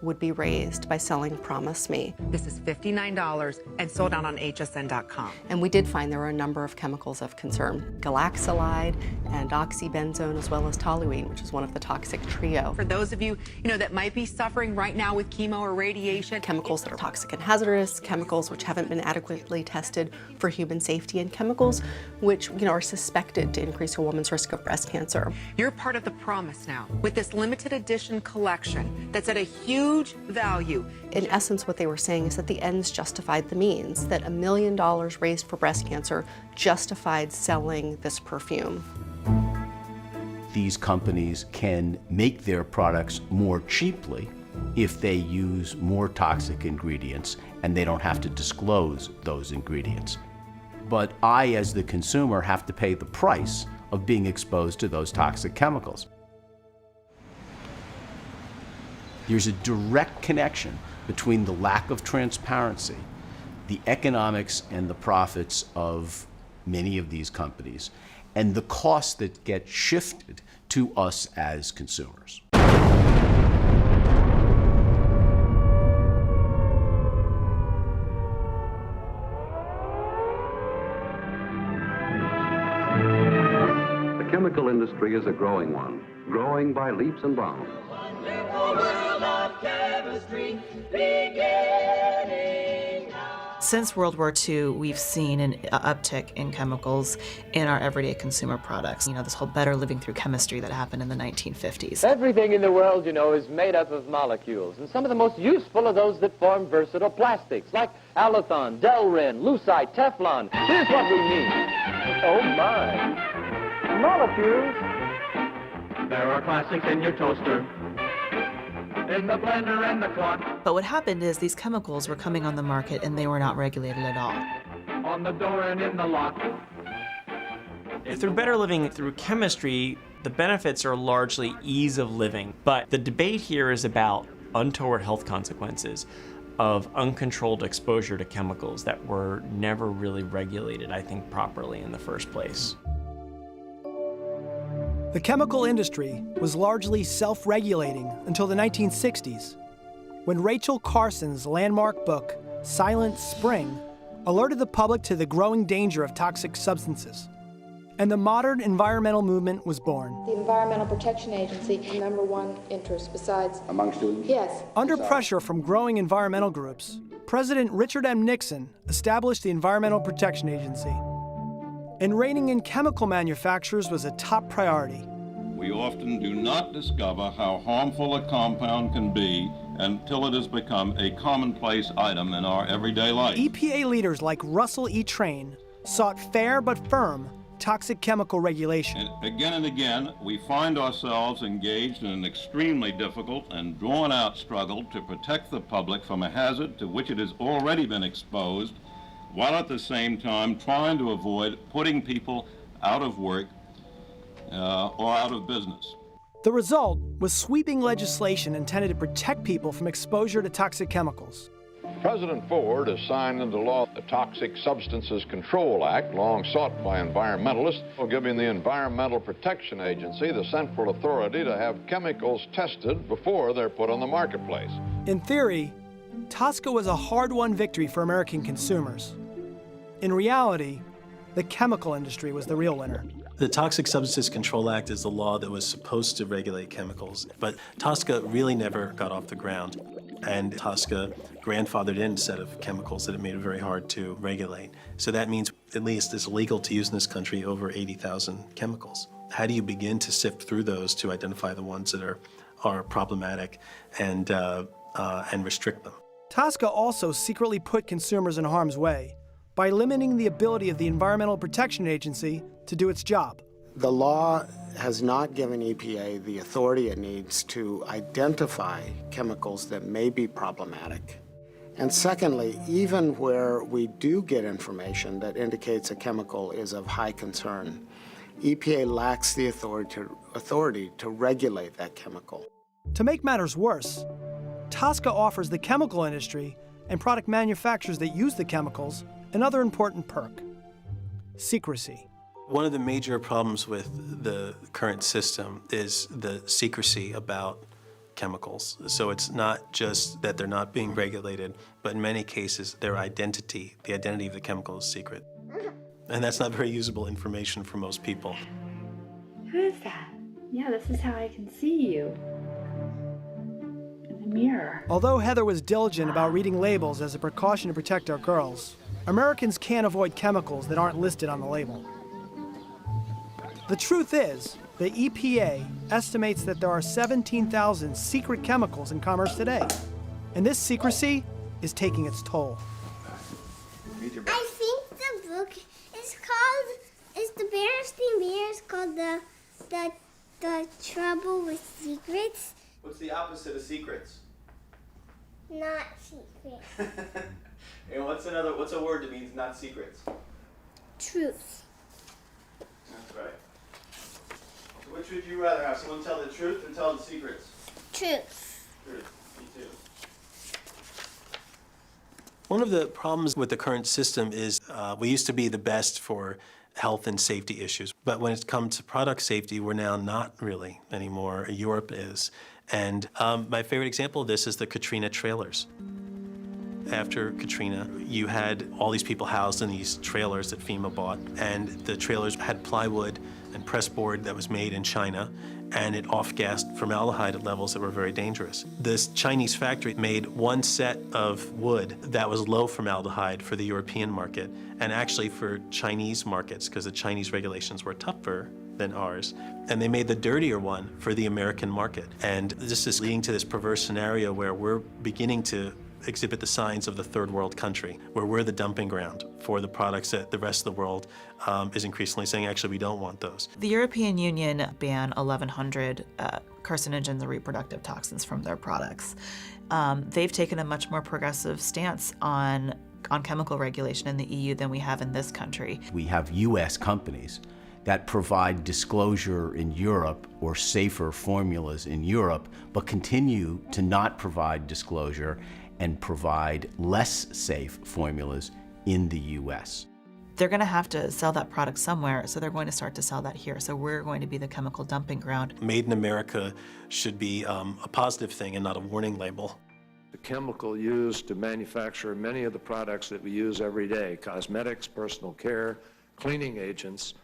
would be raised by selling Promise Me. This is $59 and sold out on hsn.com. And we did find there were a number of chemicals of concern. Galaxolide and oxybenzone, as well as toluene, which is one of the toxic trio. For those of you, that might be suffering right now with chemo or radiation. Chemicals that are toxic and hazardous, chemicals chemicals which haven't been adequately tested for human safety, and chemicals which are suspected to increase a woman's risk of breast cancer. You're part of the promise now with this limited edition collection that's at a huge value. In essence, what they were saying is that the ends justified the means, that $1 million raised for breast cancer justified selling this perfume. These companies can make their products more cheaply if they use more toxic ingredients and they don't have to disclose those ingredients. But I, as the consumer, have to pay the price of being exposed to those toxic chemicals. There's a direct connection between the lack of transparency, the economics and the profits of many of these companies, and the costs that get shifted to us as consumers. The chemical industry is a growing one, growing by leaps and bounds. Since World War II, we've seen an uptick in chemicals in our everyday consumer products. This whole better living through chemistry that happened in the 1950s. Everything in the world, is made up of molecules, and some of the most useful are those that form versatile plastics, like Allothon, Delrin, Lucite, Teflon. Here's what we need. Oh my. Molecules. There are plastics in your toaster, in the blender and the clock. But what happened is these chemicals were coming on the market and they were not regulated at all. On the door and in the lock. Through better living through chemistry, the benefits are largely ease of living. But the debate here is about untoward health consequences of uncontrolled exposure to chemicals that were never really regulated, I think, properly in the first place. The chemical industry was largely self-regulating until the 1960s, when Rachel Carson's landmark book, Silent Spring, alerted the public to the growing danger of toxic substances. And the modern environmental movement was born. The Environmental Protection Agency, number one interest besides... Among students? Yes. Under pressure from growing environmental groups, President Richard M. Nixon established the Environmental Protection Agency. And reining in chemical manufacturers was a top priority. We often do not discover how harmful a compound can be until it has become a commonplace item in our everyday life. EPA leaders like Russell E. Train sought fair but firm toxic chemical regulation. And again, we find ourselves engaged in an extremely difficult and drawn-out struggle to protect the public from a hazard to which it has already been exposed, while at the same time trying to avoid putting people out of work or out of business. The result was sweeping legislation intended to protect people from exposure to toxic chemicals. President Ford has signed into law the Toxic Substances Control Act, long sought by environmentalists, giving the Environmental Protection Agency the central authority to have chemicals tested before they're put on the marketplace. In theory, TSCA was a hard-won victory for American consumers. In reality, the chemical industry was the real winner. The Toxic Substances Control Act is the law that was supposed to regulate chemicals, but TSCA really never got off the ground. And TSCA grandfathered in a set of chemicals that it made it very hard to regulate. So that means at least it's legal to use in this country over 80,000 chemicals. How do you begin to sift through those to identify the ones that are problematic and restrict them? TSCA also secretly put consumers in harm's way by limiting the ability of the Environmental Protection Agency to do its job. The law has not given EPA the authority it needs to identify chemicals that may be problematic. And secondly, even where we do get information that indicates a chemical is of high concern, EPA lacks the authority to regulate that chemical. To make matters worse, TSCA offers the chemical industry and product manufacturers that use the chemicals another important perk: secrecy. One of the major problems with the current system is the secrecy about chemicals. So it's not just that they're not being regulated, but in many cases, their identity, the identity of the chemical is secret. And that's not very usable information for most people. Who is that? Yeah, this is how I can see you. And mirror. Although Heather was diligent about reading labels as a precaution to protect our girls, Americans can't avoid chemicals that aren't listed on the label. The truth is, the EPA estimates that there are 17,000 secret chemicals in commerce today, and this secrecy is taking its toll. I think the book is the Berenstain Bears called the Trouble with Secrets. What's the opposite of secrets? Not secrets. And what's a word that means not secrets? Truth. That's right. So which would you rather have? Someone tell the truth or tell the secrets? Truth. Truth. Me too. One of the problems with the current system is we used to be the best for health and safety issues, but when it comes to product safety, we're now not really anymore. Europe is. And my favorite example of this is the Katrina trailers. After Katrina, you had all these people housed in these trailers that FEMA bought, and the trailers had plywood and pressboard that was made in China, and it off-gassed formaldehyde at levels that were very dangerous. This Chinese factory made one set of wood that was low formaldehyde for the European market, and actually for Chinese markets, because the Chinese regulations were tougher than ours, and they made the dirtier one for the American market. And this is leading to this perverse scenario where we're beginning to exhibit the signs of the third world country, where we're the dumping ground for the products that the rest of the world is increasingly saying, actually, we don't want those. The European Union banned 1,100 carcinogens and reproductive toxins from their products. They've taken a much more progressive stance on chemical regulation in the EU than we have in this country. We have U.S. companies that provide disclosure in Europe or safer formulas in Europe, but continue to not provide disclosure and provide less safe formulas in the U.S. They're going to have to sell that product somewhere, so they're going to start to sell that here. So we're going to be the chemical dumping ground. Made in America should be a positive thing and not a warning label. The chemical used to manufacture many of the products that we use every day, cosmetics, personal care, cleaning agents,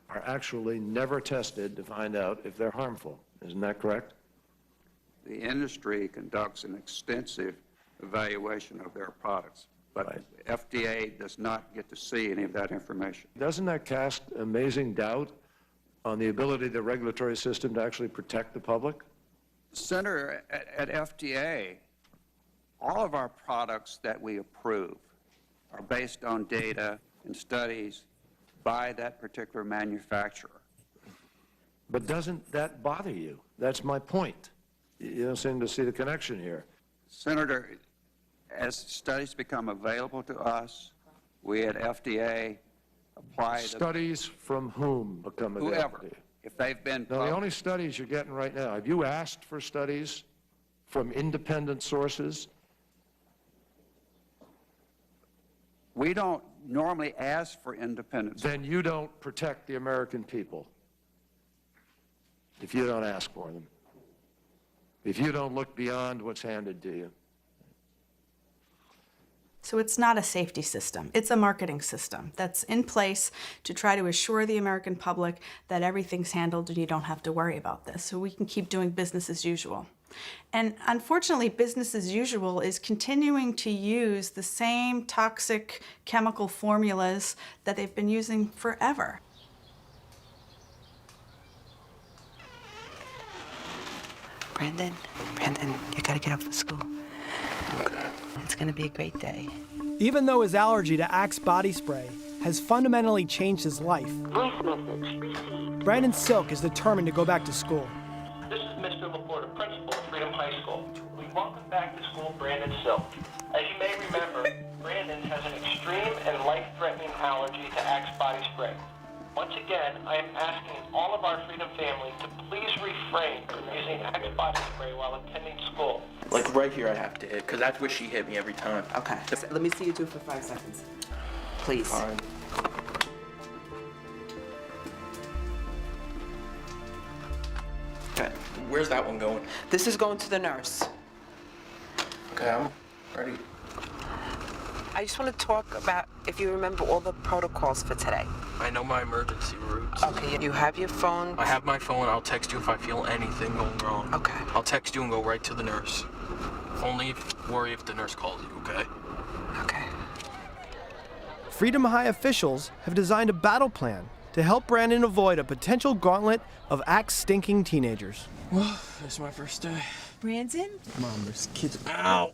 are actually never tested to find out if they're harmful. Isn't that correct? The industry conducts an extensive evaluation of their products, but FDA does not get to see any of that information. Doesn't that cast amazing doubt on the ability of the regulatory system to actually protect the public? Senator, at FDA, all of our products that we approve are based on data and studies by that particular manufacturer. But doesn't that bother you? That's my point. You don't seem to see the connection here. Senator, as studies become available to us, we at FDA apply Studies from whom become available? Whoever. If they've been No, the only studies you're getting right now, have you asked for studies from independent sources? We don't normally ask for independence. Then you don't protect the American people if you don't ask for them, if you don't look beyond what's handed to you. So it's not a safety system. It's a marketing system that's in place to try to assure the American public that everything's handled and you don't have to worry about this, so we can keep doing business as usual. And unfortunately, business as usual is continuing to use the same toxic chemical formulas that they've been using forever. Brandon, you gotta get up for school. It's gonna be a great day. Even though his allergy to Axe body spray has fundamentally changed his life, Voice message received. Brandon Silk is determined to go back to school. This is Mr. Laporta, principal of Freedom High School. We welcome back to school Brandon Silk. As you may remember, Brandon has an extreme and life-threatening allergy to Axe body spray. Once again, I am asking all of our Freedom family to please refrain from using Axe body spray while attending school. Like right here I have to hit, because that's where she hit me every time. Okay, let me see you do it for 5 seconds. Please. All right. Okay, where's that one going? This is going to the nurse. Okay, I'm ready. I just want to talk about if you remember all the protocols for today. I know my emergency routes. Okay, you have your phone? I have my phone. I'll text you if I feel anything going wrong. Okay. I'll text you and go right to the nurse. Only worry if the nurse calls you, okay? Okay. Freedom High officials have designed a battle plan to help Brandon avoid a potential gauntlet of axe-stinking teenagers. Well, it's my first day. Brandon? Mom, there's kids. Ow!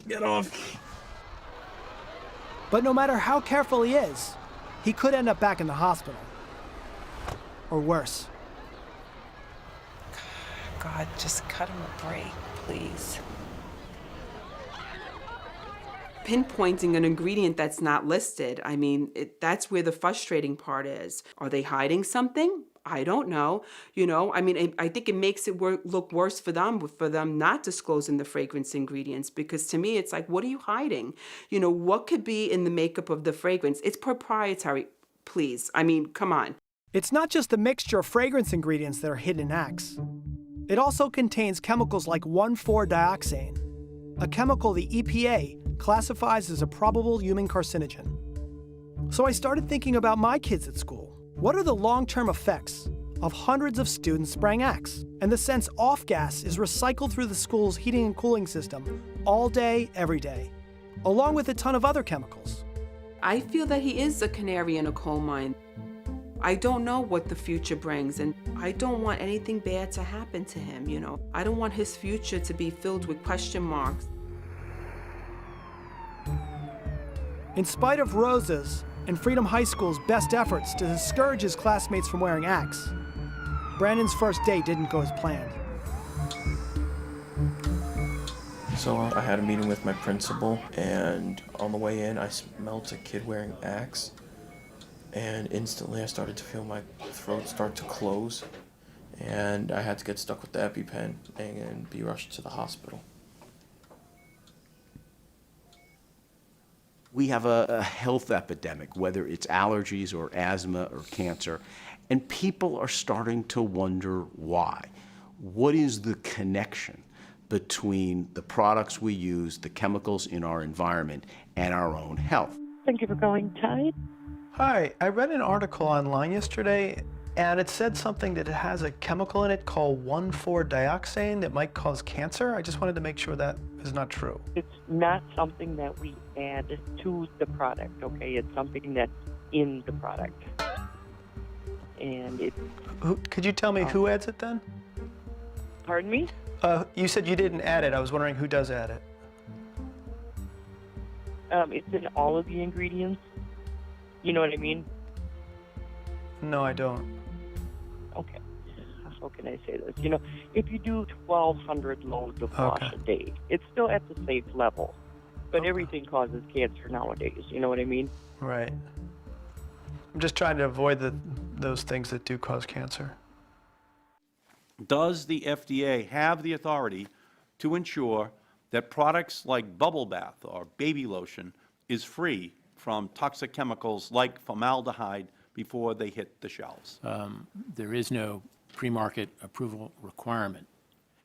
Get off! But no matter how careful he is, he could end up back in the hospital. Or worse. God, just cut him a break, please. Pinpointing an ingredient that's not listed, I mean, that's where the frustrating part is. Are they hiding something? I don't know. I mean, I think it makes it look worse for them not disclosing the fragrance ingredients, because to me, it's like, what are you hiding? What could be in the makeup of the fragrance? It's proprietary, please. I mean, come on. It's not just the mixture of fragrance ingredients that are hidden in Axe. It also contains chemicals like 1,4-dioxane, a chemical the EPA classifies as a probable human carcinogen. So I started thinking about my kids at school. What are the long-term effects of hundreds of students spraying Axe and the sense off gas is recycled through the school's heating and cooling system all day, every day, along with a ton of other chemicals? I feel that he is a canary in a coal mine. I don't know what the future brings, and I don't want anything bad to happen to him, I don't want his future to be filled with question marks. In spite of Rosa's and Freedom High School's best efforts to discourage his classmates from wearing Axe, Brandon's first date didn't go as planned. So I had a meeting with my principal, and on the way in, I smelled a kid wearing Axe, and instantly I started to feel my throat start to close, and I had to get stuck with the EpiPen and be rushed to the hospital. We have a health epidemic, whether it's allergies or asthma or cancer, and people are starting to wonder why. What is the connection between the products we use, the chemicals in our environment, and our own health? Thank you for calling Tide. Hi, I read an article online yesterday, and it said something that it has a chemical in it called 1,4-dioxane that might cause cancer. I just wanted to make sure that is not true. It's not something that we add to the product, okay? It's something that's in the product. And it... Could you tell me who adds it then? Pardon me? You said you didn't add it. I was wondering who does add it. It's in all of the ingredients. You know what I mean? No, I don't. Okay. How can I say this? If you do 1,200 loads of wash a day, it's still at the safe level. But everything causes cancer nowadays. You know what I mean? Right. I'm just trying to avoid those things that do cause cancer. Does the FDA have the authority to ensure that products like bubble bath or baby lotion is free from toxic chemicals like formaldehyde before they hit the shelves? There is no pre-market approval requirement.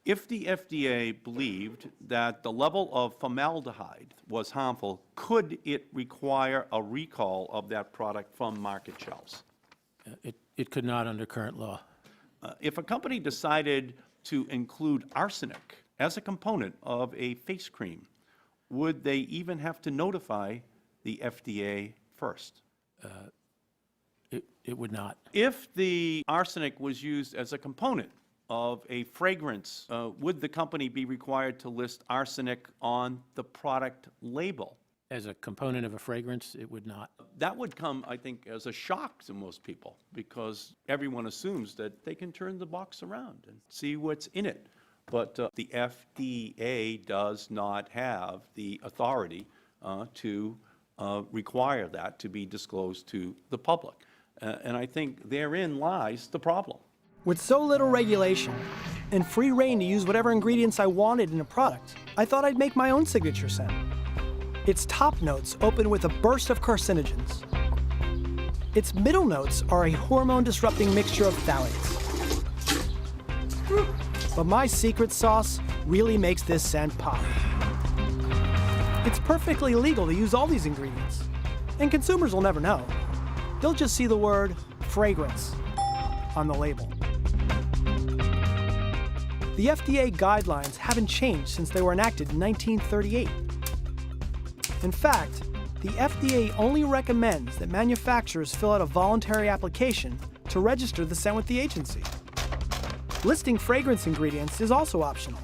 If the FDA believed that the level of formaldehyde was harmful, could it require a recall of that product from market shelves? It could not under current law. If a company decided to include arsenic as a component of a face cream, would they even have to notify the FDA first? It would not. If the arsenic was used as a component of a fragrance, would the company be required to list arsenic on the product label? As a component of a fragrance, it would not. That would come, I think, as a shock to most people, because everyone assumes that they can turn the box around and see what's in it. But the FDA does not have the authority to require that to be disclosed to the public. And I think therein lies the problem. With so little regulation and free reign to use whatever ingredients I wanted in a product, I thought I'd make my own signature scent. Its top notes open with a burst of carcinogens. Its middle notes are a hormone-disrupting mixture of phthalates. But my secret sauce really makes this scent pop. It's perfectly legal to use all these ingredients, and consumers will never know. They'll just see the word fragrance on the label. The FDA guidelines haven't changed since they were enacted in 1938. In fact, the FDA only recommends that manufacturers fill out a voluntary application to register the scent with the agency. Listing fragrance ingredients is also optional.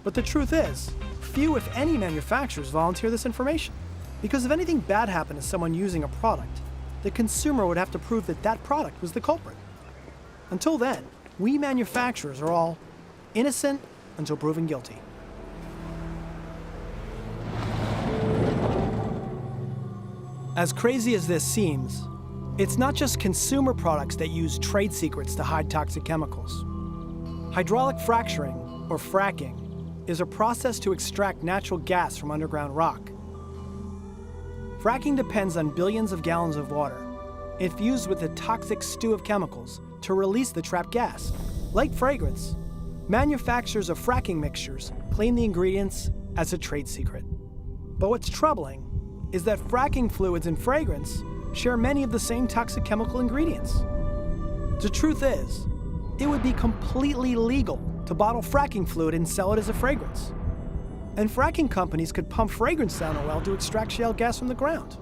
But the truth is, few, if any, manufacturers volunteer this information. Because if anything bad happened to someone using a product, the consumer would have to prove that that product was the culprit. Until then, we manufacturers are all innocent until proven guilty. As crazy as this seems, it's not just consumer products that use trade secrets to hide toxic chemicals. Hydraulic fracturing, or fracking, is a process to extract natural gas from underground rock. Fracking depends on billions of gallons of water, infused with a toxic stew of chemicals to release the trapped gas. Like fragrance, manufacturers of fracking mixtures claim the ingredients as a trade secret. But what's troubling is that fracking fluids and fragrance share many of the same toxic chemical ingredients. The truth is, it would be completely legal to bottle fracking fluid and sell it as a fragrance. And fracking companies could pump fragrance down a well to extract shale gas from the ground.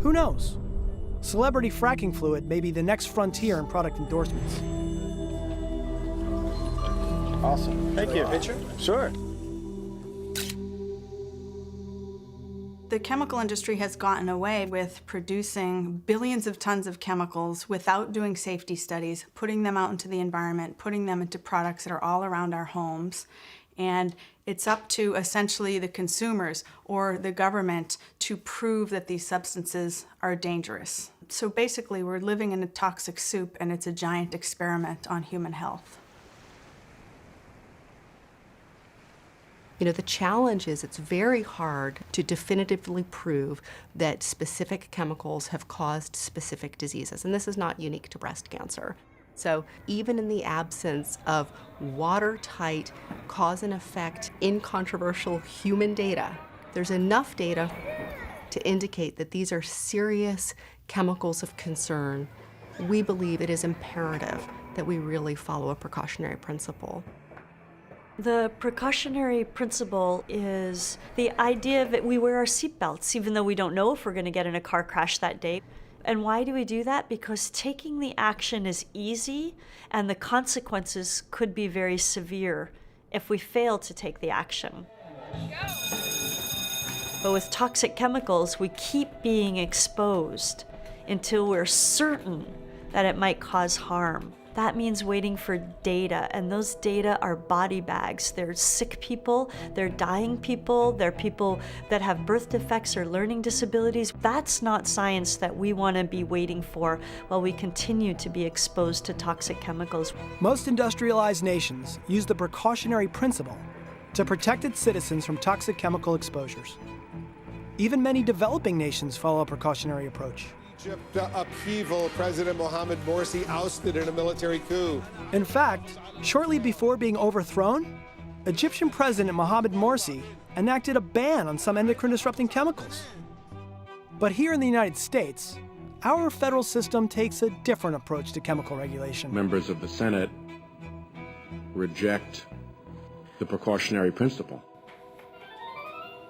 Who knows? Celebrity fracking fluid may be the next frontier in product endorsements. Awesome. Thank you. Picture? Sure. The chemical industry has gotten away with producing billions of tons of chemicals without doing safety studies, putting them out into the environment, putting them into products that are all around our homes. And it's up to essentially the consumers or the government to prove that these substances are dangerous. So basically, we're living in a toxic soup, and it's a giant experiment on human health. You know, the challenge is it's very hard to definitively prove that specific chemicals have caused specific diseases, and this is not unique to breast cancer. So even in the absence of watertight cause and effect, incontroversial human data, there's enough data to indicate that these are serious chemicals of concern. We believe it is imperative that we really follow a precautionary principle. The precautionary principle is the idea that we wear our seatbelts even though we don't know if we're going to get in a car crash that day. And why do we do that? Because taking the action is easy and the consequences could be very severe if we fail to take the action. But with toxic chemicals, we keep being exposed until we're certain that it might cause harm. That means waiting for data, and those data are body bags. They're sick people, they're dying people, they're people that have birth defects or learning disabilities. That's not science that we want to be waiting for while we continue to be exposed to toxic chemicals. Most industrialized nations use the precautionary principle to protect its citizens from toxic chemical exposures. Even many developing nations follow a precautionary approach. Egypt upheaval, President Mohamed Morsi ousted in a military coup. In fact, shortly before being overthrown, Egyptian President Mohamed Morsi enacted a ban on some endocrine-disrupting chemicals. But here in the United States, our federal system takes a different approach to chemical regulation. Members of the Senate reject the precautionary principle.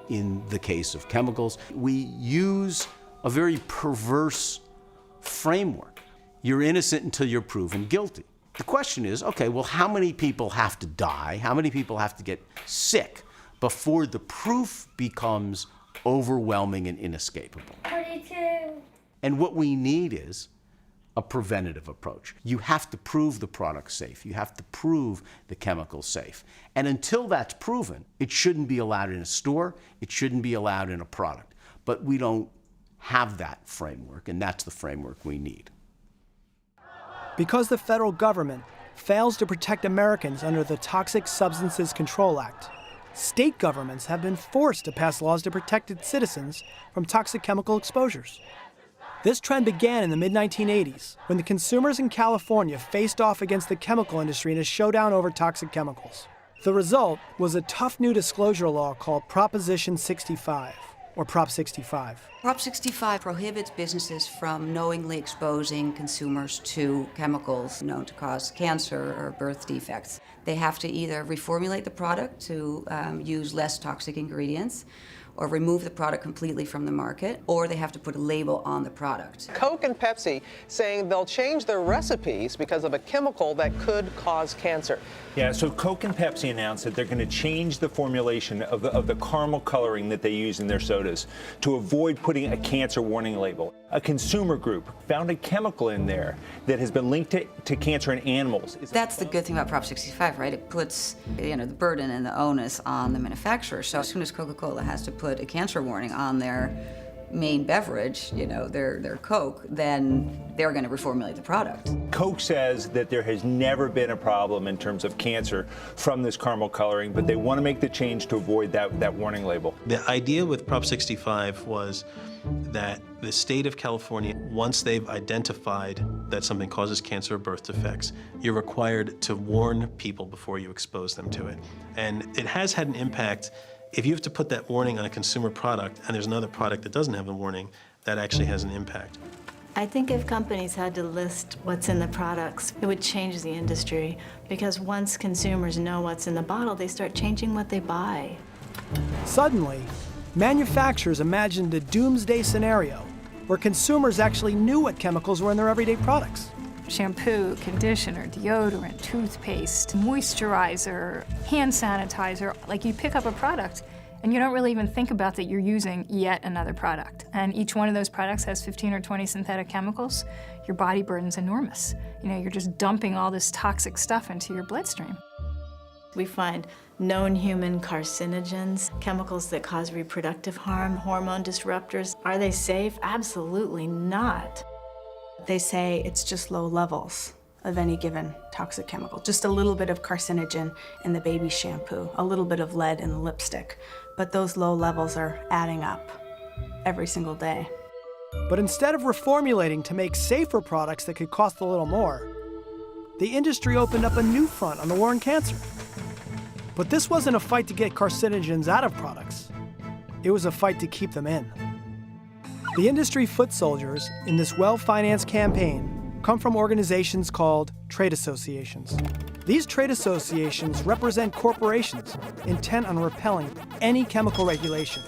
In the case of chemicals, we use a very perverse framework. You're innocent until you're proven guilty. The question is, okay, well, how many people have to die? How many people have to get sick before the proof becomes overwhelming and inescapable? 42. And what we need is a preventative approach. You have to prove the product's safe. You have to prove the chemical's safe. And until that's proven, it shouldn't be allowed in a store. It shouldn't be allowed in a product. But we don't have that framework, and that's the framework we need. Because the federal government fails to protect Americans under the Toxic Substances Control Act, state governments have been forced to pass laws to protect its citizens from toxic chemical exposures. This trend began in the mid-1980s, when the consumers in California faced off against the chemical industry in a showdown over toxic chemicals. The result was a tough new disclosure law called Proposition 65. or Prop 65? Prop 65 prohibits businesses from knowingly exposing consumers to chemicals known to cause cancer or birth defects. They have to either reformulate the product to use less toxic ingredients, or remove the product completely from the market, or they have to put a label on the product. Coke and Pepsi saying they'll change their recipes because of a chemical that could cause cancer. Yeah, so Coke and Pepsi announced that they're going to change the formulation of the caramel coloring that they use in their sodas to avoid putting a cancer warning label. A consumer group found a chemical in there that has been linked to cancer in animals. That's the good thing about Prop 65, right? It puts, the burden and the onus on the manufacturer. So as soon as Coca-Cola has to put a cancer warning on their main beverage, their Coke, then they're going to reformulate the product. Coke says that there has never been a problem in terms of cancer from this caramel coloring, but they want to make the change to avoid that warning label. The idea with Prop 65 was that the state of California, once they've identified that something causes cancer or birth defects, you're required to warn people before you expose them to it. And it has had an impact. If you have to put that warning on a consumer product and there's another product that doesn't have the warning, that actually has an impact. I think if companies had to list what's in the products, it would change the industry, because once consumers know what's in the bottle, they start changing what they buy. Suddenly, manufacturers imagined a doomsday scenario where consumers actually knew what chemicals were in their everyday products. Shampoo, conditioner, deodorant, toothpaste, moisturizer, hand sanitizer. Like, you pick up a product and you don't really even think about that you're using yet another product. And each one of those products has 15 or 20 synthetic chemicals. Your body burden's enormous. You're just dumping all this toxic stuff into your bloodstream. We find known human carcinogens, chemicals that cause reproductive harm, hormone disruptors. Are they safe? Absolutely not. They say it's just low levels of any given toxic chemical. Just a little bit of carcinogen in the baby shampoo, a little bit of lead in the lipstick. But those low levels are adding up every single day. But instead of reformulating to make safer products that could cost a little more, the industry opened up a new front on the war on cancer. But this wasn't a fight to get carcinogens out of products. It was a fight to keep them in. The industry foot soldiers in this well-financed campaign come from organizations called trade associations. These trade associations represent corporations intent on repelling any chemical regulation.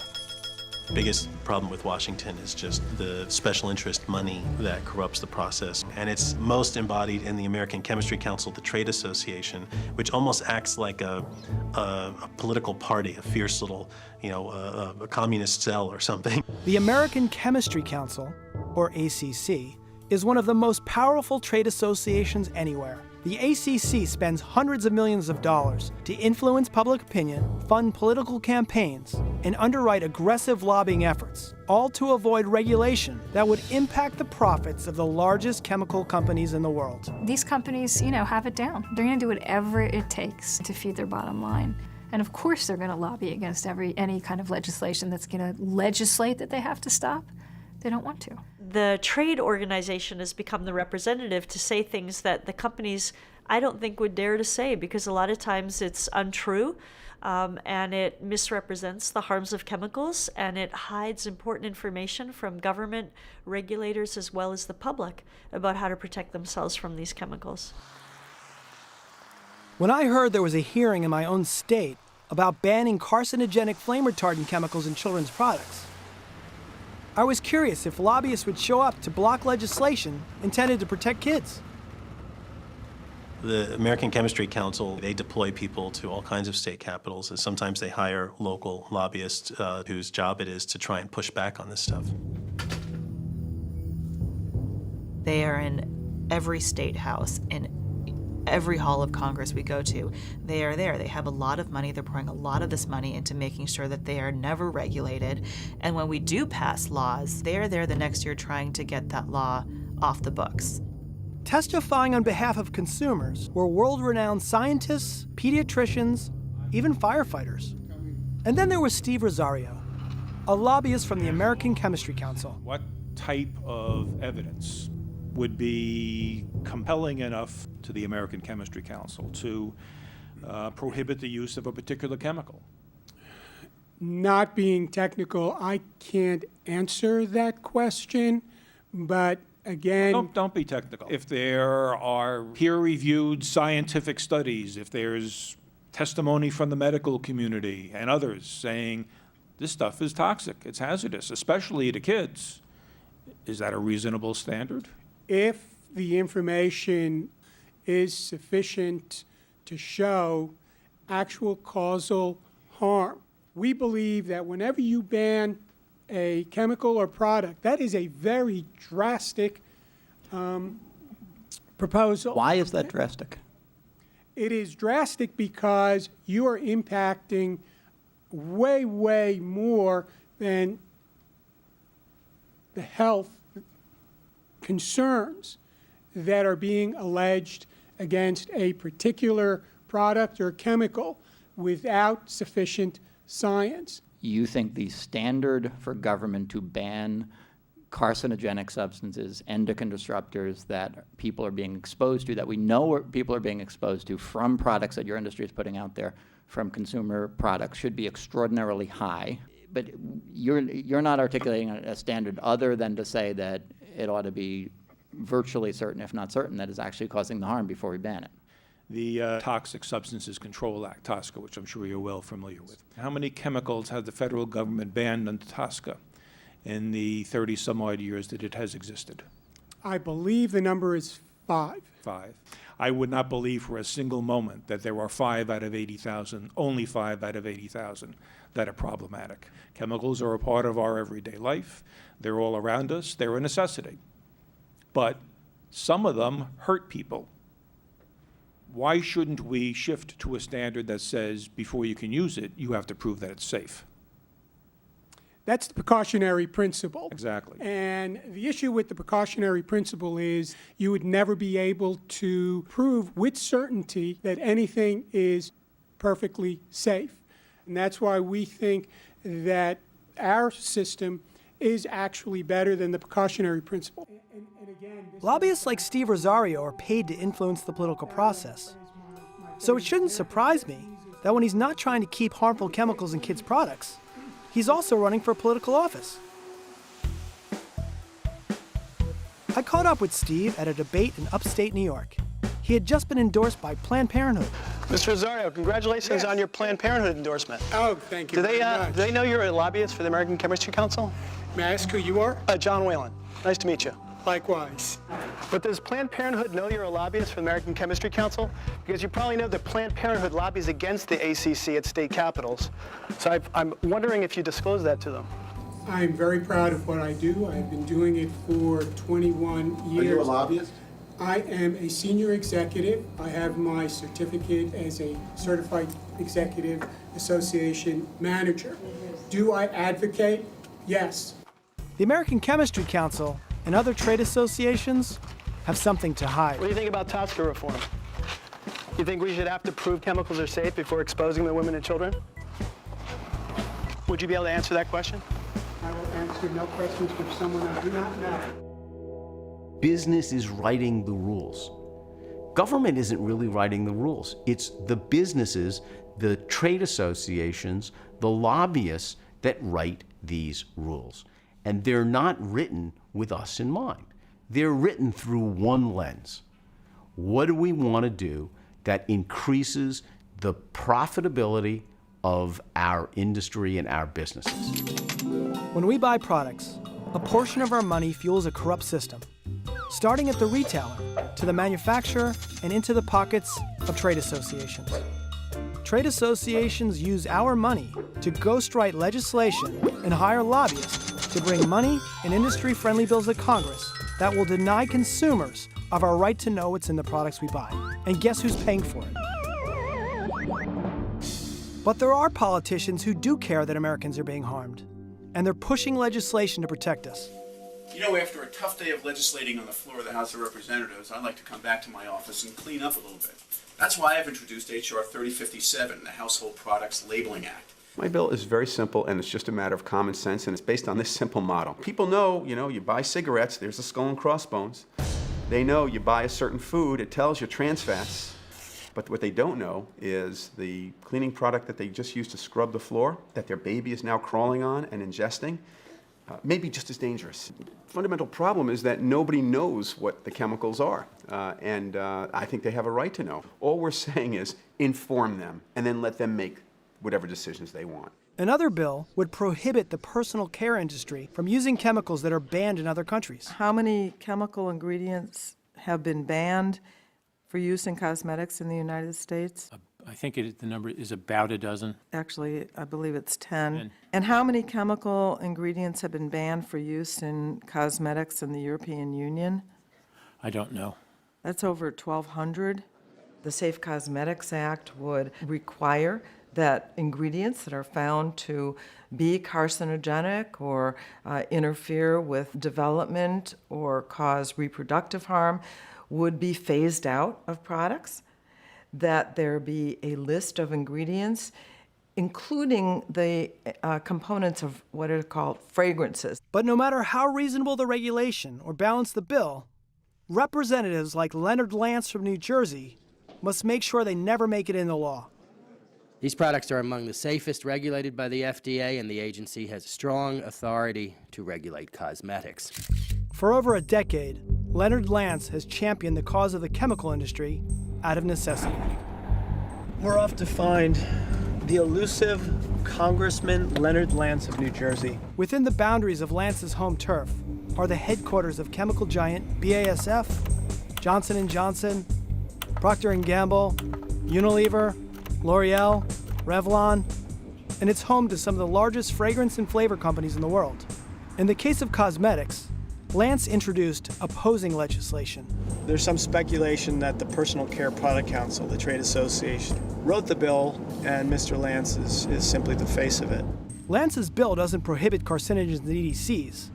The biggest problem with Washington is just the special interest money that corrupts the process. And it's most embodied in the American Chemistry Council, the trade association, which almost acts like a political party, a fierce little, a communist cell or something. The American Chemistry Council, or ACC, is one of the most powerful trade associations anywhere. The ACC spends hundreds of millions of dollars to influence public opinion, fund political campaigns, and underwrite aggressive lobbying efforts, all to avoid regulation that would impact the profits of the largest chemical companies in the world. These companies, have it down. They're going to do whatever it takes to feed their bottom line. And of course they're going to lobby against any kind of legislation that's going to legislate that they have to stop. They don't want to. The trade organization has become the representative to say things that the companies, I don't think, would dare to say, because a lot of times it's untrue, and it misrepresents the harms of chemicals, and it hides important information from government regulators as well as the public about how to protect themselves from these chemicals. When I heard there was a hearing in my own state about banning carcinogenic flame retardant chemicals in children's products, I was curious if lobbyists would show up to block legislation intended to protect kids. The American Chemistry Council, they deploy people to all kinds of state capitals, and sometimes they hire local lobbyists whose job it is to try and push back on this stuff. They are in every state house, in every hall of Congress we go to. They are there. They have a lot of money. They're pouring a lot of this money into making sure that they are never regulated. And when we do pass laws, they are there the next year trying to get that law off the books. Testifying on behalf of consumers were world-renowned scientists, pediatricians, even firefighters. And then there was Steve Rosario, a lobbyist from the American Chemistry Council. What type of evidence would be compelling enough to the American Chemistry Council to prohibit the use of a particular chemical? Not being technical, I can't answer that question, but again... Don't be technical. If there are peer-reviewed scientific studies, if there's testimony from the medical community and others saying this stuff is toxic, it's hazardous, especially to kids, is that a reasonable standard? If the information is sufficient to show actual causal harm, we believe that whenever you ban a chemical or product, that is a very drastic proposal. Why is that drastic? It is drastic because you are impacting way, way more than the health concerns that are being alleged against a particular product or chemical without sufficient science. You think the standard for government to ban carcinogenic substances, endocrine disruptors that people are being exposed to, that we know people are being exposed to from products that your industry is putting out there, from consumer products, should be extraordinarily high. But you're not articulating a standard other than to say that it ought to be virtually certain, if not certain, that it's actually causing the harm before we ban it. The Toxic Substances Control Act, TSCA, which I'm sure you're well familiar with. How many chemicals has the federal government banned under TSCA in the 30-some-odd years that it has existed? I believe the number is 5. 5. I would not believe for a single moment that there are 5 out of 80,000, only 5 out of 80,000 that are problematic. Chemicals are a part of our everyday life. They're all around us. They're a necessity. But some of them hurt people. Why shouldn't we shift to a standard that says before you can use it, you have to prove that it's safe? That's the precautionary principle. Exactly. And the issue with the precautionary principle is you would never be able to prove with certainty that anything is perfectly safe. And that's why we think that our system is actually better than the precautionary principle. Lobbyists like Steve Rosario are paid to influence the political process. So it shouldn't surprise me that when he's not trying to keep harmful chemicals in kids' products, he's also running for political office. I caught up with Steve at a debate in upstate New York. He had just been endorsed by Planned Parenthood. Mr. Rosario, congratulations on your Planned Parenthood endorsement. Oh, thank you very much. Do they know you're a lobbyist for the American Chemistry Council? May I ask who you are? Jon Whelan. Nice to meet you. Likewise. But does Planned Parenthood know you're a lobbyist for the American Chemistry Council? Because you probably know that Planned Parenthood lobbies against the ACC at state capitals. So I'm wondering if you disclose that to them. I'm very proud of what I do. I've been doing it for 21 years. Are you a lobbyist? I am a senior executive. I have my certificate as a Certified Executive Association manager. Do I advocate? Yes. The American Chemistry Council and other trade associations have something to hide. What do you think about TSCA reform? You think we should have to prove chemicals are safe before exposing them to women and children? Would you be able to answer that question? I will answer no questions from someone I do not know. Business is writing the rules. Government isn't really writing the rules. It's the businesses, the trade associations, the lobbyists that write these rules. And they're not written with us in mind. They're written through one lens. What do we want to do that increases the profitability of our industry and our businesses? When we buy products, a portion of our money fuels a corrupt system, starting at the retailer, to the manufacturer, and into the pockets of trade associations. Trade associations use our money to ghostwrite legislation and hire lobbyists to bring money and industry-friendly bills to Congress that will deny consumers of our right to know what's in the products we buy. And guess who's paying for it? But there are politicians who do care that Americans are being harmed, and they're pushing legislation to protect us. You know, after a tough day of legislating on the floor of the House of Representatives, I like to come back to my office and clean up a little bit. That's why I've introduced H.R. 3057, the Household Products Labeling Act. My bill is very simple, and it's just a matter of common sense, and it's based on this simple model. People know, you buy cigarettes, there's the skull and crossbones. They know you buy a certain food, it tells you trans fats. But what they don't know is the cleaning product that they just used to scrub the floor, that their baby is now crawling on and ingesting, may be just as dangerous. Fundamental problem is that nobody knows what the chemicals are, and I think they have a right to know. All we're saying is inform them and then let them make whatever decisions they want. Another bill would prohibit the personal care industry from using chemicals that are banned in other countries. How many chemical ingredients have been banned for use in cosmetics in the United States? I think the number is about a dozen. Actually, I believe it's 10. And how many chemical ingredients have been banned for use in cosmetics in the European Union? I don't know. That's over 1,200. The Safe Cosmetics Act would require that ingredients that are found to be carcinogenic or interfere with development or cause reproductive harm would be phased out of products, that there be a list of ingredients, including the components of what are called fragrances. But no matter how reasonable the regulation or balance the bill, representatives like Leonard Lance from New Jersey must make sure they never make it into law. These products are among the safest regulated by the FDA, and the agency has strong authority to regulate cosmetics. For over a decade, Leonard Lance has championed the cause of the chemical industry out of necessity. We're off to find the elusive Congressman Leonard Lance of New Jersey. Within the boundaries of Lance's home turf are the headquarters of chemical giant BASF, Johnson & Johnson, Procter & Gamble, Unilever, L'Oreal, Revlon, and it's home to some of the largest fragrance and flavor companies in the world. In the case of cosmetics, Lance introduced opposing legislation. There's some speculation that the Personal Care Product Council, the trade association, wrote the bill, and Mr. Lance is simply the face of it. Lance's bill doesn't prohibit carcinogens and EDCs.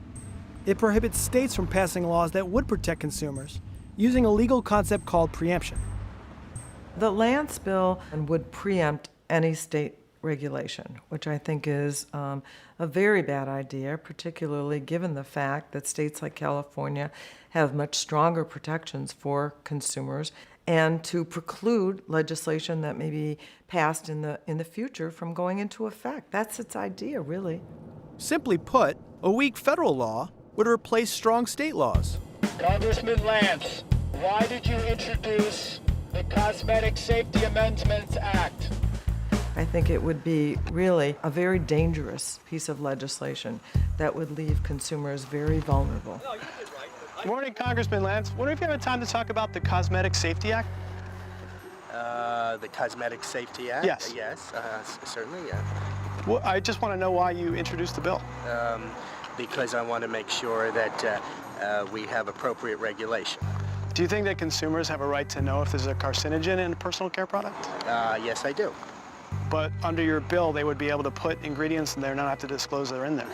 It prohibits states from passing laws that would protect consumers using a legal concept called preemption. The Lance bill would preempt any state regulation, which I think is a very bad idea, particularly given the fact that states like California have much stronger protections for consumers, and to preclude legislation that may be passed in the future from going into effect. That's its idea, really. Simply put, a weak federal law would replace strong state laws. Congressman Lance, why did you introduce the Cosmetic Safety Amendments Act? I think it would be really a very dangerous piece of legislation that would leave consumers very vulnerable. Good morning, Congressman Lance. Wonder if you have time to talk about the Cosmetic Safety Act? The Cosmetic Safety Act? Yes. Yes, certainly, yeah. Well, I just want to know why you introduced the bill. Because I want to make sure that we have appropriate regulation. Do you think that consumers have a right to know if there's a carcinogen in a personal care product? Yes, I do. But under your bill, they would be able to put ingredients in there and not have to disclose they're in there.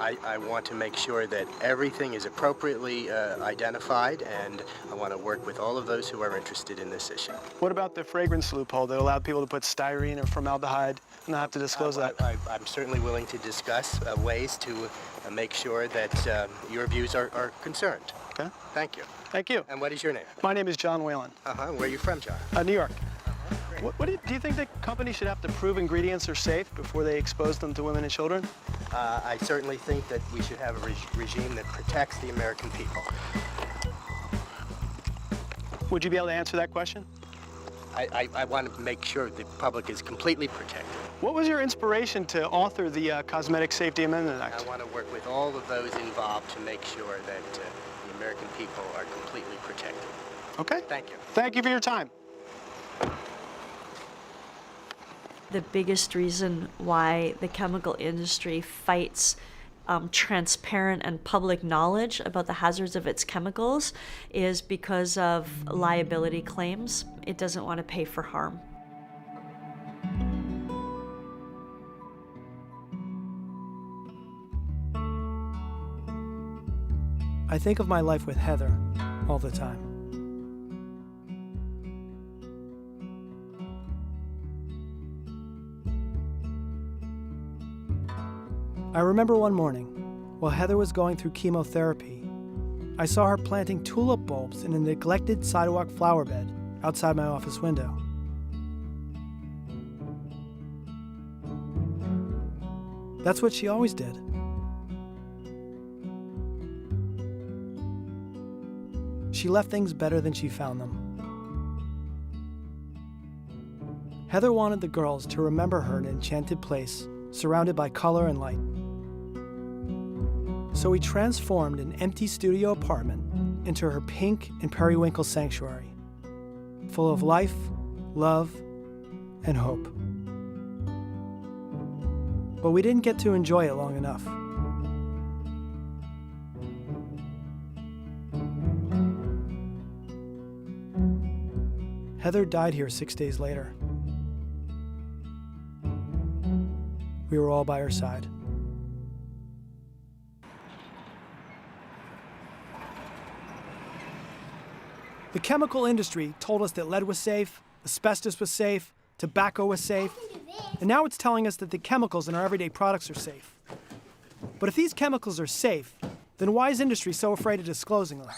I want to make sure that everything is appropriately identified, and I want to work with all of those who are interested in this issue. What about the fragrance loophole that allowed people to put styrene or formaldehyde and not have to disclose that? I'm certainly willing to discuss ways to make sure that your views are concerned. Okay. Thank you. Thank you. And what is your name? My name is Jon Whelan. Where are you from, John? New York. Do you think that companies should have to prove ingredients are safe before they expose them to women and children? I certainly think that we should have a regime that protects the American people. Would you be able to answer that question? I want to make sure the public is completely protected. What was your inspiration to author the Cosmetic Safety Amendment Act? I want to work with all of those involved to make sure that the American people are completely protected. Okay. Thank you. Thank you for your time. The biggest reason why the chemical industry fights transparent and public knowledge about the hazards of its chemicals is because of liability claims. It doesn't want to pay for harm. I think of my life with Heather all the time. I remember one morning, while Heather was going through chemotherapy, I saw her planting tulip bulbs in a neglected sidewalk flower bed outside my office window. That's what she always did. She left things better than she found them. Heather wanted the girls to remember her in an enchanted place, surrounded by color and light. So we transformed an empty studio apartment into her pink and periwinkle sanctuary, full of life, love, and hope. But we didn't get to enjoy it long enough. Heather died here 6 days later. We were all by her side. The chemical industry told us that lead was safe, asbestos was safe, tobacco was safe, and now it's telling us that the chemicals in our everyday products are safe. But if these chemicals are safe, then why is industry so afraid of disclosing them?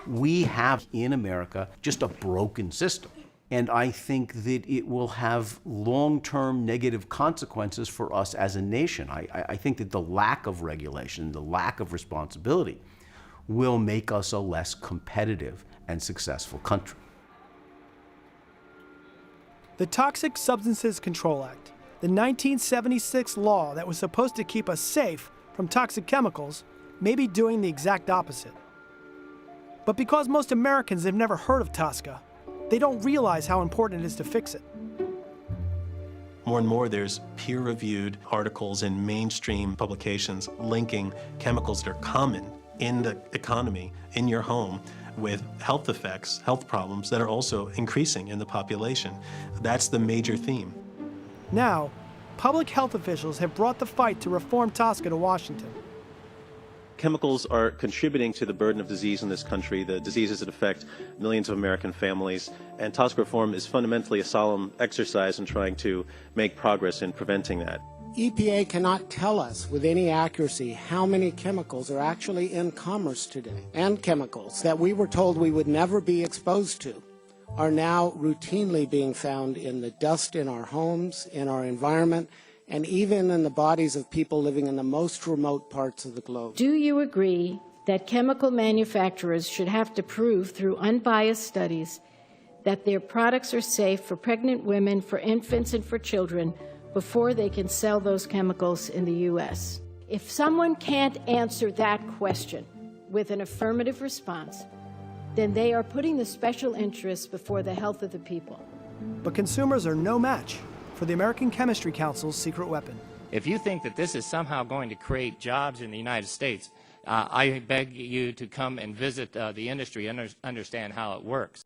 We have in America just a broken system. And I think that it will have long-term negative consequences for us as a nation. I think that the lack of regulation, the lack of responsibility, will make us a less competitive and successful country. The Toxic Substances Control Act, the 1976 law that was supposed to keep us safe from toxic chemicals, may be doing the exact opposite. But because most Americans have never heard of TSCA, they don't realize how important it is to fix it. More and more, there's peer-reviewed articles in mainstream publications linking chemicals that are common in the economy, in your home, with health effects, health problems that are also increasing in the population. That's the major theme. Now, public health officials have brought the fight to reform TSCA to Washington. Chemicals are contributing to the burden of disease in this country, the diseases that affect millions of American families, and TSCA reform is fundamentally a solemn exercise in trying to make progress in preventing that. EPA cannot tell us with any accuracy how many chemicals are actually in commerce today, and chemicals that we were told we would never be exposed to are now routinely being found in the dust in our homes, in our environment, and even in the bodies of people living in the most remote parts of the globe. Do you agree that chemical manufacturers should have to prove through unbiased studies that their products are safe for pregnant women, for infants, and for children before they can sell those chemicals in the U.S.? If someone can't answer that question with an affirmative response, then they are putting the special interests before the health of the people. But consumers are no match for the American Chemistry Council's secret weapon. If you think that this is somehow going to create jobs in the United States, I beg you to come and visit the industry and understand how it works.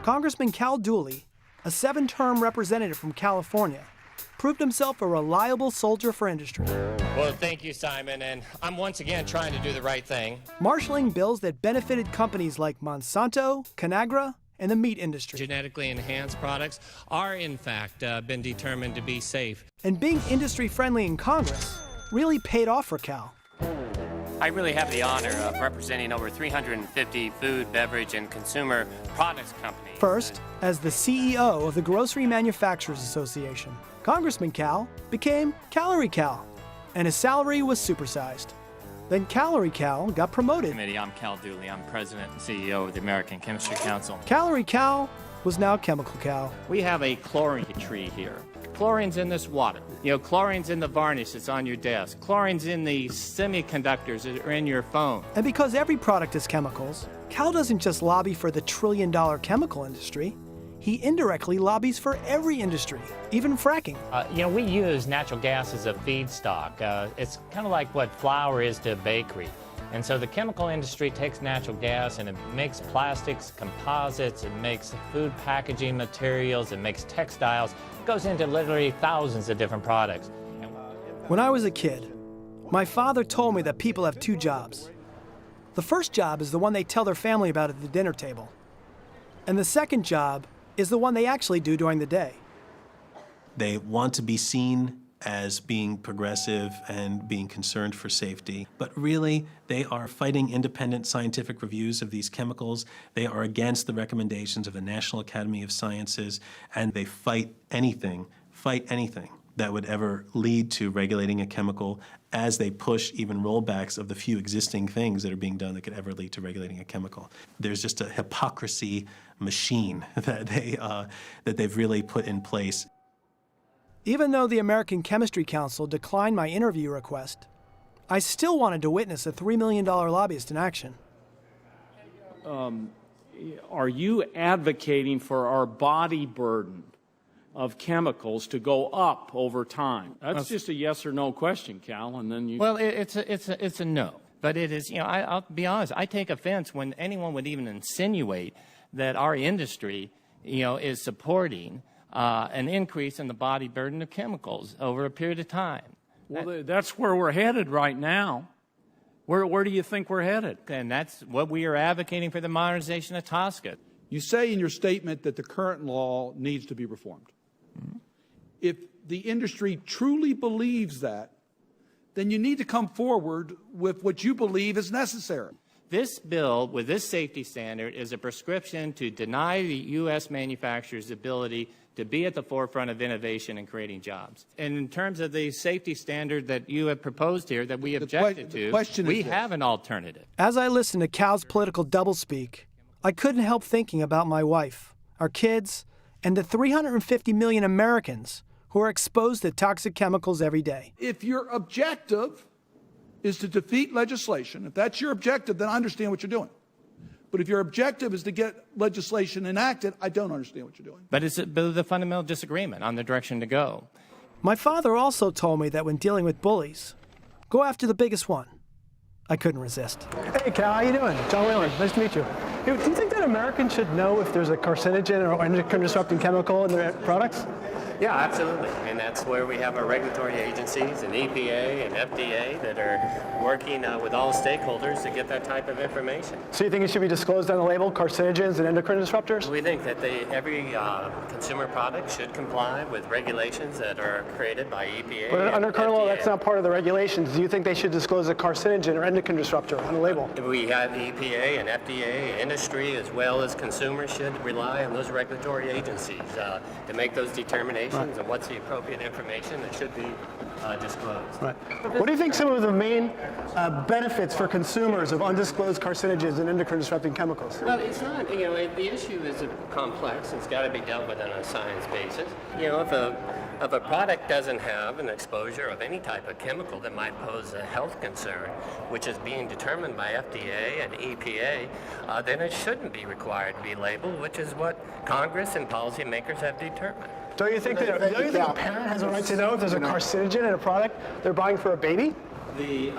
Congressman Cal Dooley, a 7-term representative from California, proved himself a reliable soldier for industry. Well, thank you, Simon, and I'm once again trying to do the right thing. Marshaling bills that benefited companies like Monsanto, Conagra, and the meat industry. Genetically enhanced products are, in fact, been determined to be safe. And being industry-friendly in Congress really paid off for Cal. I really have the honor of representing over 350 food, beverage, and consumer products companies. First, as the CEO of the Grocery Manufacturers Association, Congressman Cal became Calorie Cal, and his salary was supersized. Then Calorie Cal got promoted. I'm Cal Dooley. I'm president and CEO of the American Chemistry Council. Calorie Cal was now Chemical Cal. We have a chlorine tree here. Chlorine's in this water. Chlorine's in the varnish that's on your desk. Chlorine's in the semiconductors that are in your phone. And because every product is chemicals, Cal doesn't just lobby for the trillion-dollar chemical industry. He indirectly lobbies for every industry, even fracking. We use natural gas as a feedstock. It's kind of like what flour is to a bakery. And so the chemical industry takes natural gas and it makes plastics, composites, it makes food packaging materials, it makes textiles. It goes into literally thousands of different products. When I was a kid, my father told me that people have 2 jobs. The first job is the one they tell their family about at the dinner table. And the second job is the one they actually do during the day. They want to be seen as being progressive and being concerned for safety, but really they are fighting independent scientific reviews of these chemicals. They are against the recommendations of the National Academy of Sciences, and they fight anything that would ever lead to regulating a chemical as they push even rollbacks of the few existing things that are being done that could ever lead to regulating a chemical. There's just a hypocrisy machine that they've really put in place. Even though the American Chemistry Council declined my interview request, I still wanted to witness a $3 million lobbyist in action. Are you advocating for our body burden of chemicals to go up over time? That's just a yes or no question, Cal, and then you... Well, it's a no. But it is, I'll be honest, I take offense when anyone would even insinuate that our industry, is supporting an increase in the body burden of chemicals over a period of time. Well, that's where we're headed right now. Where do you think we're headed? And that's what we are advocating for the modernization of TSCA. You say in your statement that the current law needs to be reformed. Mm-hmm. If the industry truly believes that, then you need to come forward with what you believe is necessary. This bill, with this safety standard, is a prescription to deny the U.S. manufacturers' ability to be at the forefront of innovation and creating jobs. And in terms of the safety standard that you have proposed here that we objected to, we have an alternative. As I listened to Cal's political doublespeak, I couldn't help thinking about my wife, our kids, and the 350 million Americans who are exposed to toxic chemicals every day. If your objective is to defeat legislation, if that's your objective, then I understand what you're doing. But if your objective is to get legislation enacted, I don't understand what you're doing. But it's the fundamental disagreement on the direction to go. My father also told me that when dealing with bullies, go after the biggest one. I couldn't resist. Hey, Cal, how you doing? Jon Whelan, nice to meet you. Hey, do you think that Americans should know if there's a carcinogen or endocrine-disrupting chemical in their products? Yeah, absolutely. And that's where we have our regulatory agencies and EPA and FDA that are working with all stakeholders to get that type of information. So you think it should be disclosed on the label, carcinogens and endocrine disruptors? We think that every consumer product should comply with regulations that are created by EPA. But under current law, FDA. that's not part of the regulations. Do you think they should disclose a carcinogen or endocrine disruptor on the label? We have EPA and FDA, industry, as well as consumers should rely on those regulatory agencies to make those determinations. Right. And what's the appropriate information that should be disclosed. Right. What do you think some of the main benefits for consumers of undisclosed carcinogens and endocrine-disrupting chemicals? Well, it's not, the issue is complex. It's got to be dealt with on a science basis. If a product doesn't have an exposure of any type of chemical that might pose a health concern, which is being determined by FDA and EPA, then it shouldn't be required to be labeled, which is what Congress and policymakers have determined. Don't you think that a parent has a right to know if there's a carcinogen in a product they're buying for a baby? The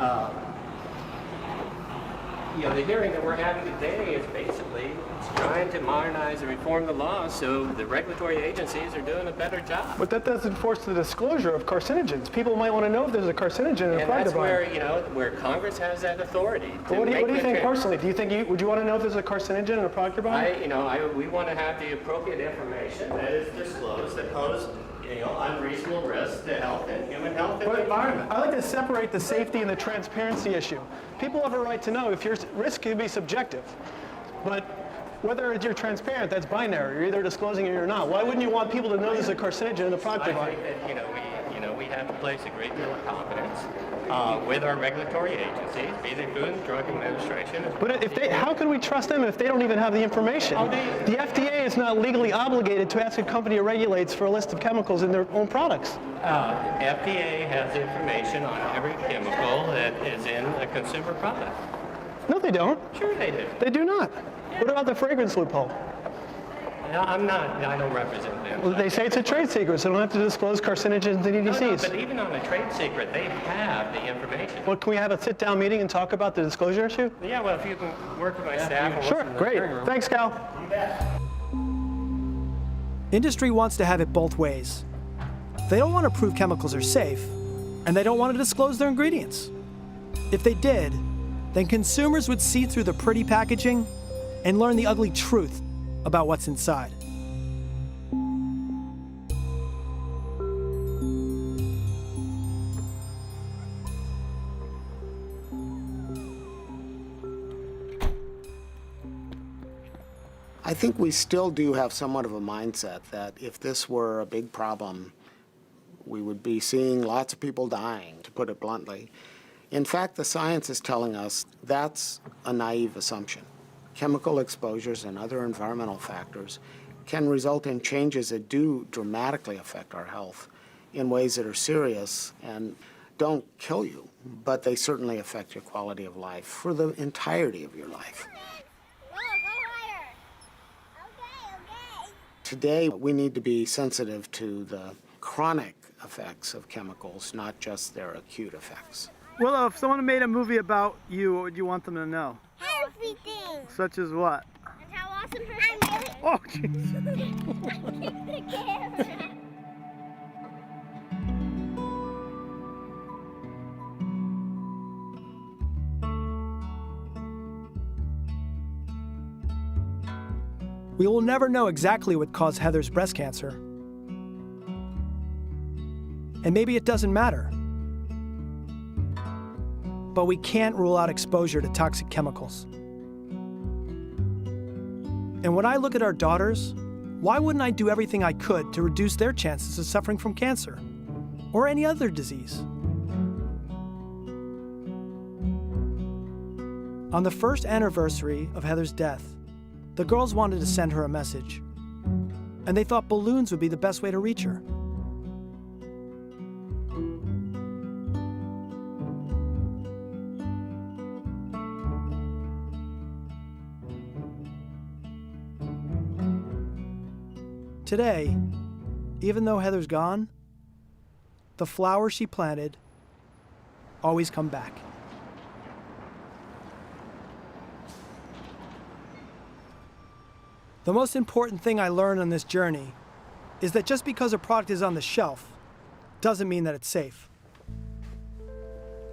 hearing that we're having today is basically trying to modernize and reform the law so the regulatory agencies are doing a better job. But that doesn't force the disclosure of carcinogens. People might want to know if there's a carcinogen in a product they're buying. And that's where Congress has that authority. What do you think personally? Do you think would you want to know if there's a carcinogen in a product you're buying? We want to have the appropriate information that is disclosed that pose unreasonable risks to health and human health and the environment. I like to separate the safety and the transparency issue. People have a right to know if your risk can be subjective, but whether you're transparent, that's binary. You're either disclosing it or you're not. Why wouldn't you want people to know there's a carcinogen in the product they're buying? I think that we have to place a great deal of confidence with our regulatory agencies, be they Food and Drug Administration. But how can we trust them if they don't even have the information? The FDA is not legally obligated to ask a company it regulates for a list of chemicals in their own products. FDA has information on every chemical that is in a consumer product. No, they don't. Sure they do. They do not. What about the fragrance loophole? No, I don't represent them. Well, they say it's a trade secret, so they don't have to disclose carcinogens and EDCs. No, but even on a trade secret, they have the information. Well, can we have a sit-down meeting and talk about the disclosure issue? Yeah, well, if you can work with my staff. Sure, great. Thanks, Cal. You bet. Industry wants to have it both ways. They don't want to prove chemicals are safe, and they don't want to disclose their ingredients. If they did, then consumers would see through the pretty packaging and learn the ugly truth about what's inside. I think we still do have somewhat of a mindset that if this were a big problem, We would be seeing lots of people dying, to put it bluntly. In fact, the science is telling us that's a naive assumption. Chemical exposures and other environmental factors can result in changes that do dramatically affect our health in ways that are serious and don't kill you, but they certainly affect your quality of life for the entirety of your life. Today, we need to be sensitive to the chronic effects of chemicals, not just their acute effects. Willow, if someone made a movie about you, what would you want them to know? Everything. Such as what? And how awesome her is. Oh, jeez. The camera. We will never know exactly what caused Heather's breast cancer. And maybe it doesn't matter. But we can't rule out exposure to toxic chemicals. And when I look at our daughters, why wouldn't I do everything I could to reduce their chances of suffering from cancer or any other disease? On the first anniversary of Heather's death, the girls wanted to send her a message, and they thought balloons would be the best way to reach her. Today, even though Heather's gone, the flowers she planted always come back. The most important thing I learned on this journey is that just because a product is on the shelf doesn't mean that it's safe.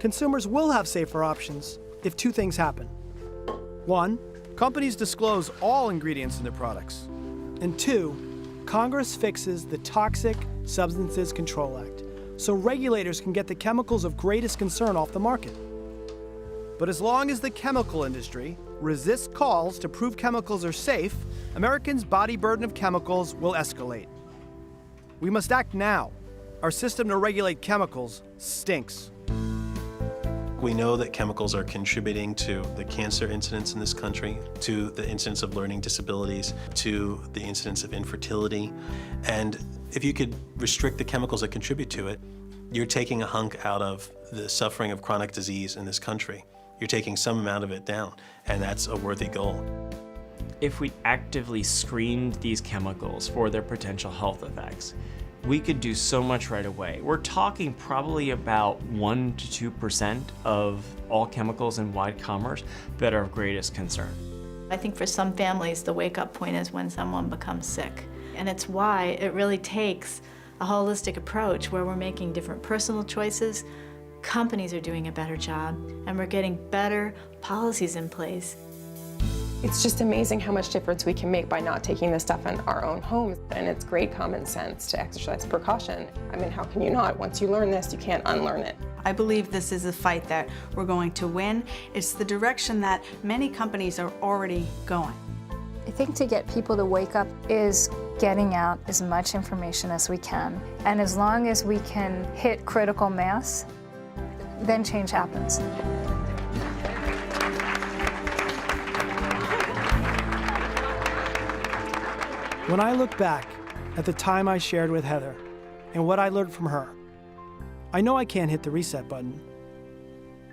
Consumers will have safer options if two things happen. One, companies disclose all ingredients in their products. And two, Congress fixes the Toxic Substances Control Act so regulators can get the chemicals of greatest concern off the market. But as long as the chemical industry resists calls to prove chemicals are safe, Americans' body burden of chemicals will escalate. We must act now. Our system to regulate chemicals stinks. We know that chemicals are contributing to the cancer incidence in this country, to the incidence of learning disabilities, to the incidence of infertility. And if you could restrict the chemicals that contribute to it, you're taking a hunk out of the suffering of chronic disease in this country. You're taking some amount of it down, and that's a worthy goal. If we actively screened these chemicals for their potential health effects, we could do so much right away. We're talking probably about 1% to 2% of all chemicals in wide commerce that are of greatest concern. I think for some families, the wake-up point is when someone becomes sick. And it's why it really takes a holistic approach where we're making different personal choices, companies are doing a better job, and we're getting better policies in place. It's just amazing how much difference we can make by not taking this stuff in our own homes. And it's great common sense to exercise precaution. I mean, how can you not? Once you learn this, you can't unlearn it. I believe this is a fight that we're going to win. It's the direction that many companies are already going. I think to get people to wake up is getting out as much information as we can. And as long as we can hit critical mass, then change happens. When I look back at the time I shared with Heather and what I learned from her, I know I can't hit the reset button,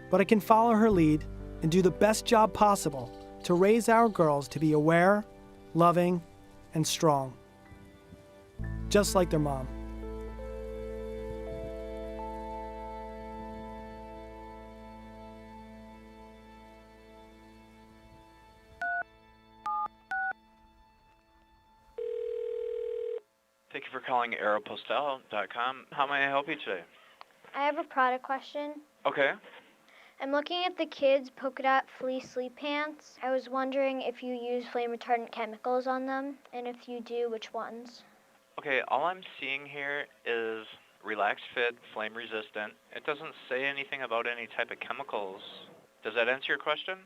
but I can follow her lead and do the best job possible to raise our girls to be aware, loving, and strong, just like their mom. Thank you for calling aeropostal.com. How may I help you today? I have a product question. Okay. I'm looking at the kids' polka dot fleece sleep pants. I was wondering if you use flame retardant chemicals on them, and if you do, which ones? Okay, all I'm seeing here is relaxed fit, flame resistant. It doesn't say anything about any type of chemicals. Does that answer your question?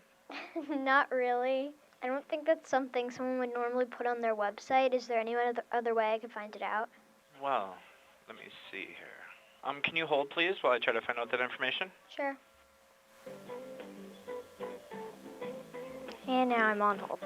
Not really. I don't think that's something someone would normally put on their website. Is there any other way I could find it out? Well, let me see here. Can you hold, please, while I try to find out that information? Sure. And now I'm on hold.